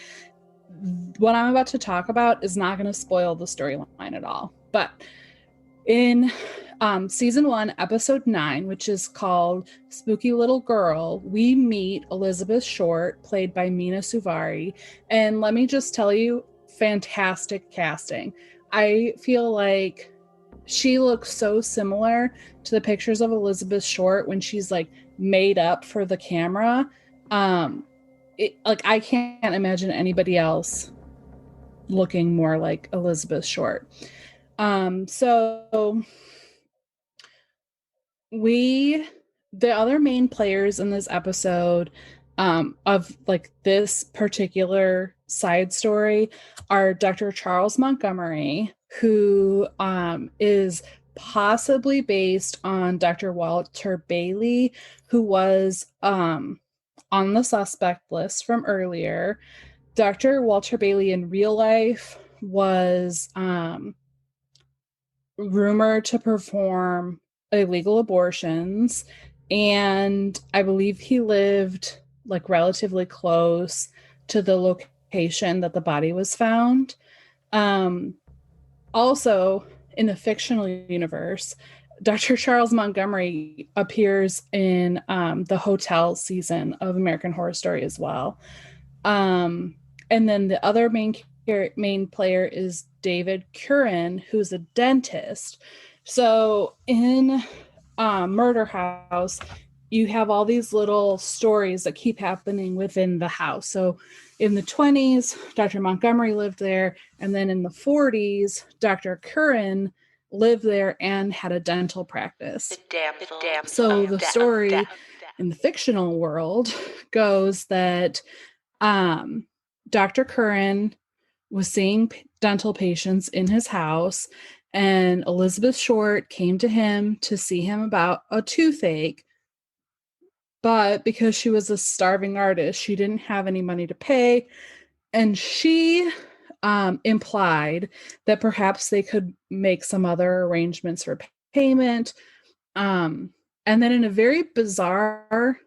what I'm about to talk about is not going to spoil the storyline at all. But in season 1, episode 9, which is called Spooky Little Girl, we meet Elizabeth Short, played by Mina Suvari. And let me just tell you, fantastic casting. I feel like she looks so similar to the pictures of Elizabeth Short when she's like made up for the camera. I can't imagine anybody else looking more like Elizabeth Short. So the other main players in this episode of like this particular side story are Dr. Charles Montgomery, who is possibly based on Dr. Walter Bailey, who was on the suspect list from earlier. Dr. Walter Bailey in real life was rumored to perform illegal abortions, and I believe he lived like relatively close to the location that the body was found. Also, in the fictional universe, Dr. Charles Montgomery appears in the hotel season of American Horror Story as well. And then the other main player is David Curran, who's a dentist. So in Murder House, you have all these little stories that keep happening within the house. So in the 20s, Dr. Montgomery lived there. And then in the 40s, Dr. Curran lived there and had a dental practice. So the story in the fictional world goes that Dr. Curran was seeing dental patients in his house, and Elizabeth Short came to him to see him about a toothache. But because she was a starving artist, she didn't have any money to pay. And she implied that perhaps they could make some other arrangements for payment. And then in a very bizarre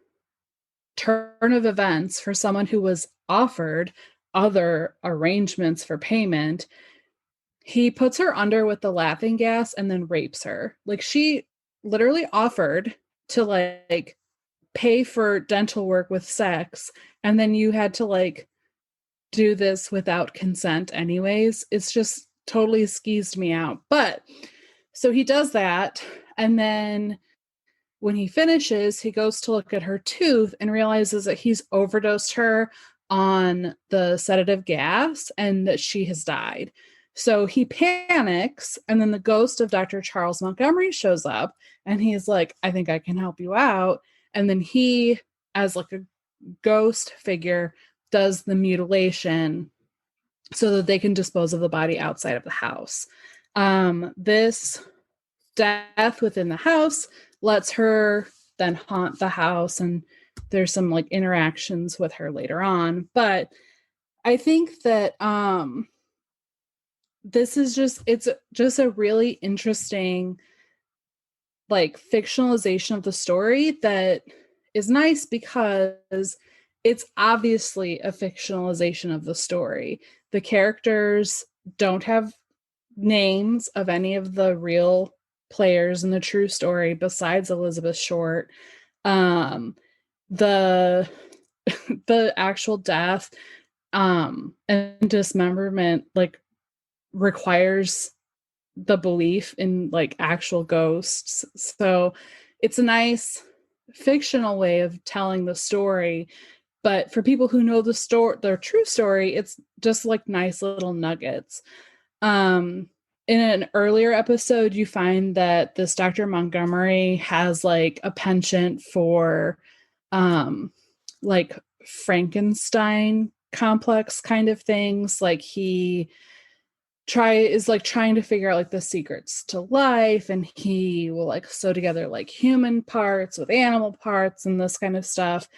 turn of events for someone who was offered other arrangements for payment, he puts her under with the laughing gas and then rapes her. Like, she literally offered to like pay for dental work with sex, and then you had to like do this without consent anyways. It's just totally skeezed me out. But so he does that, and then when he finishes, he goes to look at her tooth and realizes that he's overdosed her on the sedative gas and that she has died. So he panics, and then the ghost of Dr. Charles Montgomery shows up, and he's like, I think I can help you out. And then he, as like a ghost figure, does the mutilation so that they can dispose of the body outside of the house. This death within the house lets her then haunt the house, and there's some like interactions with her later on. But I think that this is it's just a really interesting like fictionalization of the story that is nice because it's obviously a fictionalization of the story. The characters don't have names of any of the real players in the true story besides Elizabeth Short. The the actual death and dismemberment like requires the belief in like actual ghosts. So it's a nice fictional way of telling the story, but for people who know their true story, it's just like nice little nuggets. In an earlier episode, you find that this Dr. Montgomery has like a penchant for like Frankenstein complex kind of things. Like he is like trying to figure out like the secrets to life, and he will like sew together like human parts with animal parts and this kind of stuff,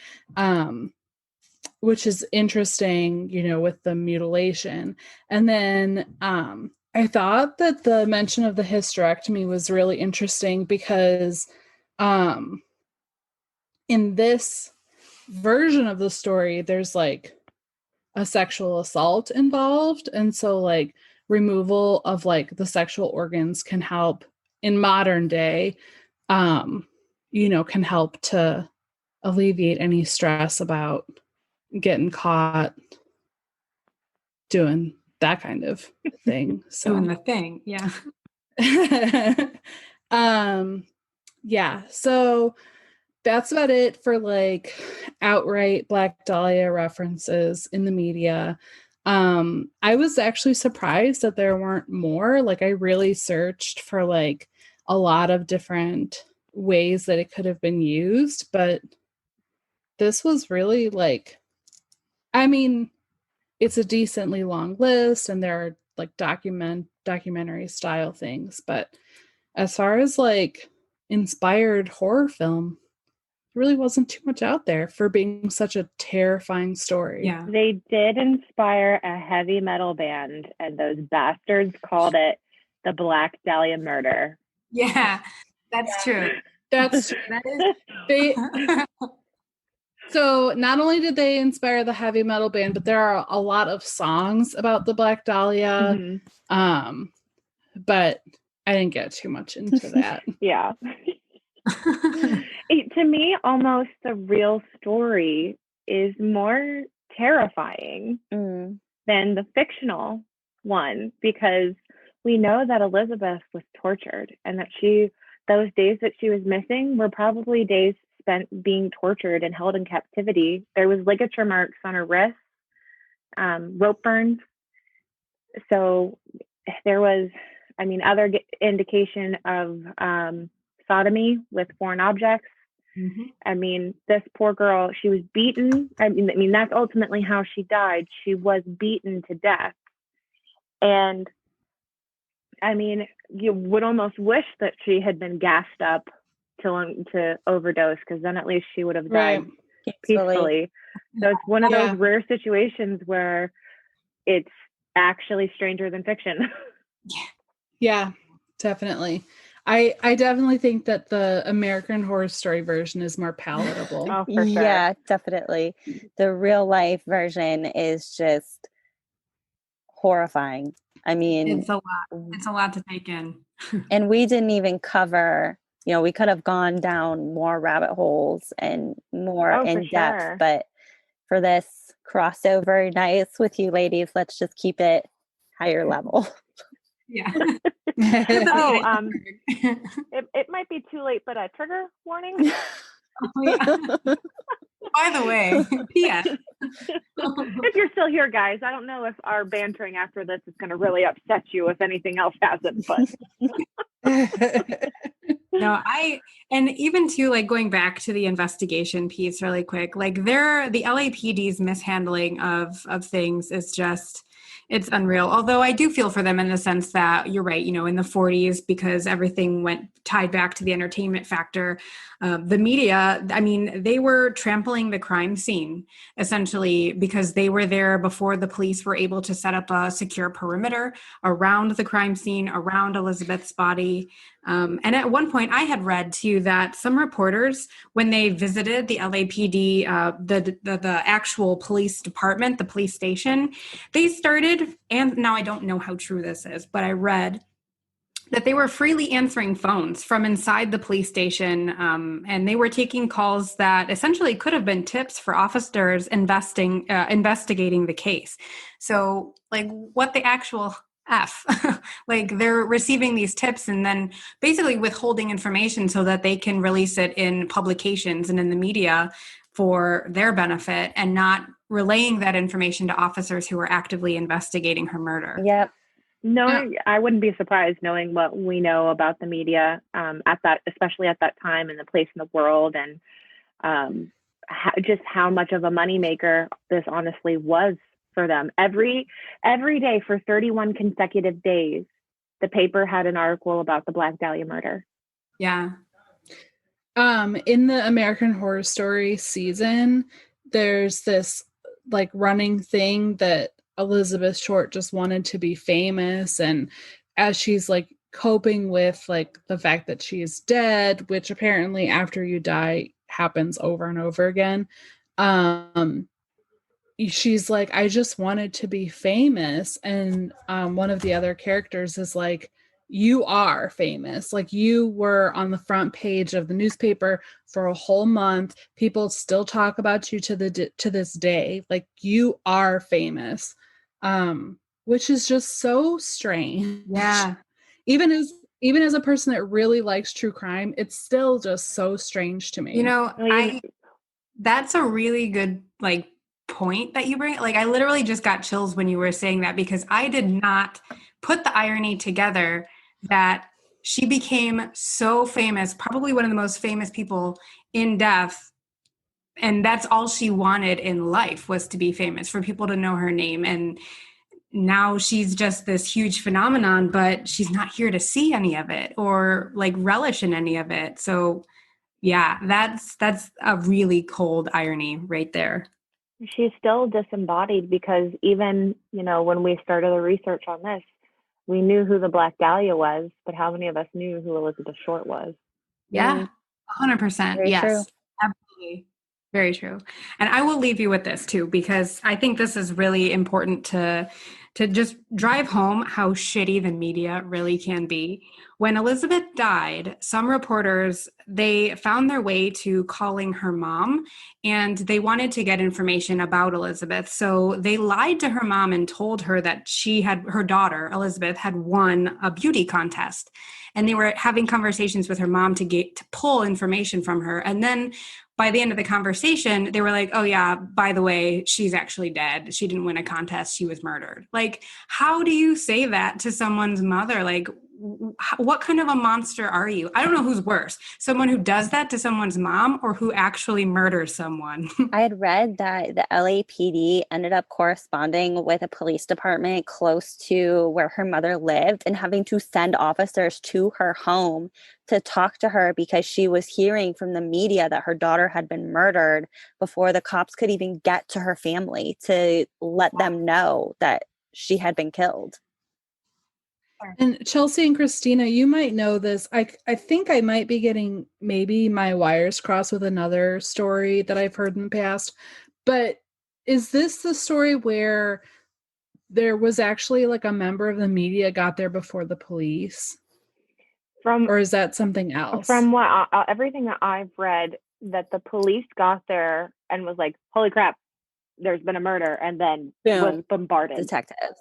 which is interesting, you know, with the mutilation. And then I thought that the mention of the hysterectomy was really interesting because in this version of the story, there's like a sexual assault involved. And so like removal of like the sexual organs can help in modern day, you know, can help to alleviate any stress about getting caught doing that kind of thing. So Doing the thing. Yeah. Yeah, so that's about it for like outright Black Dahlia references in the media. I was actually surprised that there weren't more. Like I really searched for like a lot of different ways that it could have been used, but this was really like, I mean, it's a decently long list and there are like documentary style things, but as far as like inspired horror film, there really wasn't too much out there for being such a terrifying story. Yeah. They did inspire a heavy metal band, and those bastards called it the Black Dahlia Murder. Yeah, that's true. That's That is. so not only did they inspire the heavy metal band, but there are a lot of songs about the Black Dahlia. Mm-hmm. But I didn't get too much into that. Yeah. To me, almost the real story is more terrifying than the fictional one, because we know that Elizabeth was tortured and that those days that she was missing were probably days spent being tortured and held in captivity. There was ligature marks on her wrists, rope burns. So there was, other indication of sodomy with foreign objects. Mm-hmm. This poor girl, she was beaten. That's ultimately how she died. She was beaten to death. And you would almost wish that she had been gassed up to overdose, because then at least she would have died peacefully. So it's one of those rare situations where it's actually stranger than fiction. Yeah, definitely. I definitely think that the American Horror Story version is more palatable. Oh, for sure. Yeah, definitely. The real life version is just horrifying. It's a lot. It's a lot to take in. And we didn't even cover, we could have gone down more rabbit holes and more in depth, sure. But for this crossover nice with you ladies, let's just keep it higher level. Yeah. Oh, it might be too late, but a trigger warning. Oh, yeah. By the way, P.S. If you're still here, guys, I don't know if our bantering after this is going to really upset you if anything else hasn't, but No, and even too, like going back to the investigation piece really quick, like the LAPD's mishandling of things is just, it's unreal. Although I do feel for them in the sense that you're right, in the 40s, because everything went tied back to the entertainment factor. The media, I mean, they were trampling the crime scene essentially because they were there before the police were able to set up a secure perimeter around the crime scene, around Elizabeth's body. And at one point, I had read too that some reporters, when they visited the LAPD, the actual police department, the police station, they started, and now I don't know how true this is, but I read that they were freely answering phones from inside the police station, and they were taking calls that essentially could have been tips for officers investigating the case. So, like, what the actual F? Like, they're receiving these tips and then basically withholding information so that they can release it in publications and in the media for their benefit, and not relaying that information to officers who are actively investigating her murder. Yep. I wouldn't be surprised knowing what we know about the media especially at that time and the place in the world, and just how much of a moneymaker this honestly was for them. Every day for 31 consecutive days, the paper had an article about the Black Dahlia murder. Yeah. In the American Horror Story season, there's this like running thing that Elizabeth Short just wanted to be famous, and as she's like coping with like the fact that she is dead, which apparently after you die happens over and over again, she's like, I just wanted to be famous. And one of the other characters is like, you are famous. Like, you were on the front page of the newspaper for a whole month. People still talk about you to this day. Like, you are famous, which is just so strange. Yeah. Even as a person that really likes true crime, it's still just so strange to me. That's a really good like point that you bring. Like, I literally just got chills when you were saying that, because I did not put the irony together that she became so famous, probably one of the most famous people in death, and that's all she wanted in life, was to be famous, for people to know her name. And now she's just this huge phenomenon, but she's not here to see any of it or like relish in any of it. So yeah, that's a really cold irony right there. She's still disembodied, because even, when we started the research on this, we knew who the Black Dahlia was, but how many of us knew who Elizabeth Short was? Yeah, 100%. Very yes, true. absolutely. Very true. And I will leave you with this too, because I think this is really important to just drive home how shitty the media really can be. When Elizabeth died, some reporters, they found their way to calling her mom, and they wanted to get information about Elizabeth. So they lied to her mom and told her that her daughter, Elizabeth, had won a beauty contest. And they were having conversations with her mom to pull information from her. And then by the end of the conversation, they were like, oh yeah, by the way, she's actually dead. She didn't win a contest. She was murdered. Like, how do you say that to someone's mother? Like, what kind of a monster are you? I don't know who's worse, someone who does that to someone's mom or who actually murders someone. I had read that the LAPD ended up corresponding with a police department close to where her mother lived and having to send officers to her home to talk to her, because she was hearing from the media that her daughter had been murdered before the cops could even get to her family to let them know that she had been killed. And Chelsea and Christina, you might know this. I think I might be getting maybe my wires crossed with another story that I've heard in the past. But is this the story where there was actually like a member of the media got there before the police? Or is that something else? From what everything that I've read, that the police got there and was like, holy crap, there's been a murder, and then Boom. was bombarded. Detectives.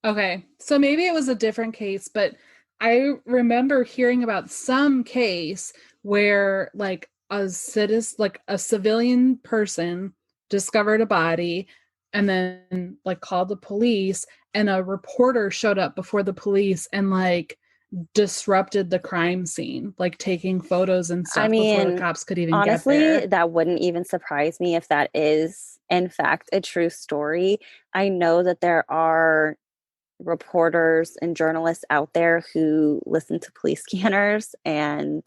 Okay, so maybe it was a different case, but I remember hearing about some case where like a citizen, like a civilian person discovered a body and then like called the police, and a reporter showed up before the police and like disrupted the crime scene, like taking photos and stuff before the cops could even get there. Honestly, that wouldn't even surprise me if that is in fact a true story. I know that there are reporters and journalists out there who listen to police scanners and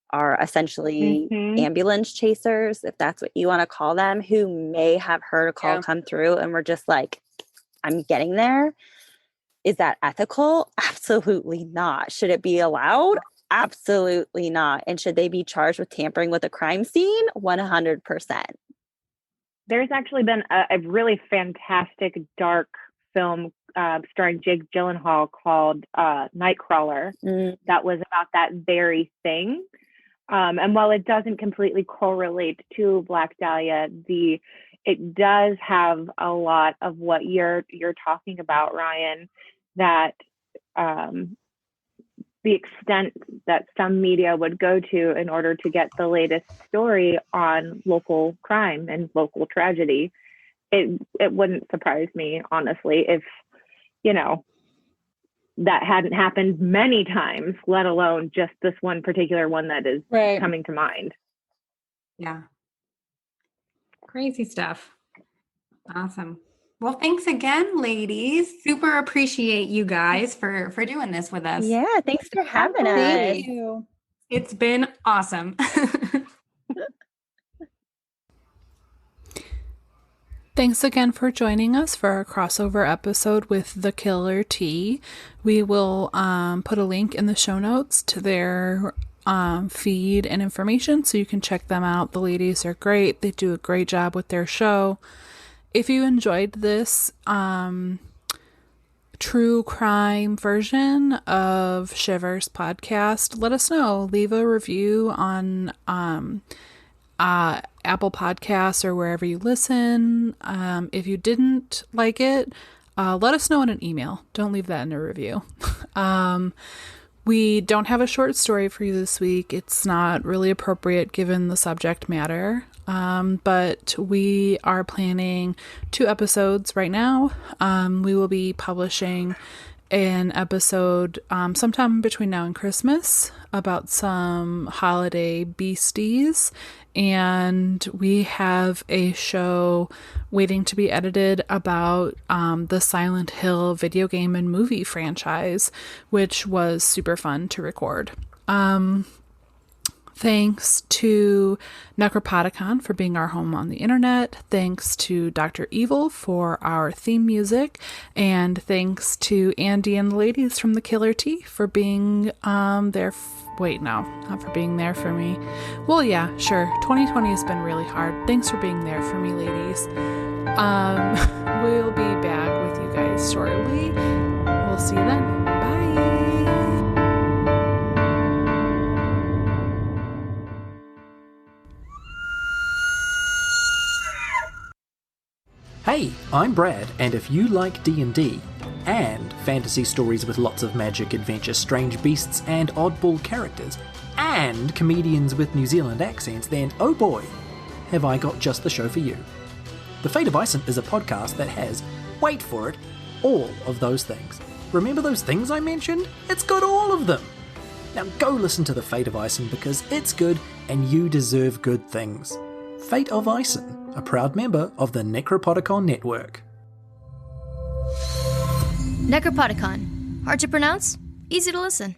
are essentially ambulance chasers, if that's what you want to call them, who may have heard a call come through and were just like, I'm getting there. Is that ethical? Absolutely not. Should it be allowed? Absolutely not. And should they be charged with tampering with a crime scene? 100%. There's actually been a really fantastic dark film starring Jake Gyllenhaal called Nightcrawler that was about that very thing. And while it doesn't completely correlate to Black Dahlia, it does have a lot of what you're talking about, Ryan, that the extent that some media would go to in order to get the latest story on local crime and local tragedy. It wouldn't surprise me, honestly, if, that hadn't happened many times, let alone just this one particular one that is coming to mind. Yeah. Crazy stuff. Awesome. Well, thanks again, ladies. Super appreciate you guys for doing this with us. Yeah, thanks for having us. Thank you. It's been awesome. Thanks again for joining us for our crossover episode with The Killer T. We will put a link in the show notes to their feed and information so you can check them out. The ladies are great. They do a great job with their show. If you enjoyed this true crime version of Shivver's podcast, let us know. Leave a review on Apple Podcasts or wherever you listen. If you didn't like it, let us know in an email. Don't leave that in a review. We don't have a short story for you this week. It's not really appropriate given the subject matter. But we are planning 2 episodes right now. We will be publishing an episode sometime between now and Christmas about some holiday beasties, and we have a show waiting to be edited about the Silent Hill video game and movie franchise, which was super fun to record. Thanks to Necropodicon for being our home on the internet. Thanks to Dr. Evil for our theme music. And thanks to Andy and the ladies from The Killer T for being there. Wait, no, not for being there for me. Well, yeah, sure. 2020 has been really hard. Thanks for being there for me, ladies. We'll be back with you guys shortly. We'll see you then. Bye. Hey, I'm Brad, and if you like D&D, and fantasy stories with lots of magic, adventure, strange beasts, and oddball characters, and comedians with New Zealand accents, then oh boy, have I got just the show for you. The Fate of Ison is a podcast that has, wait for it, all of those things. Remember those things I mentioned? It's got all of them! Now go listen to The Fate of Ison because it's good and you deserve good things. Fate of Ison, a proud member of the Necropodicon Network. Necropodicon. Hard to pronounce, easy to listen.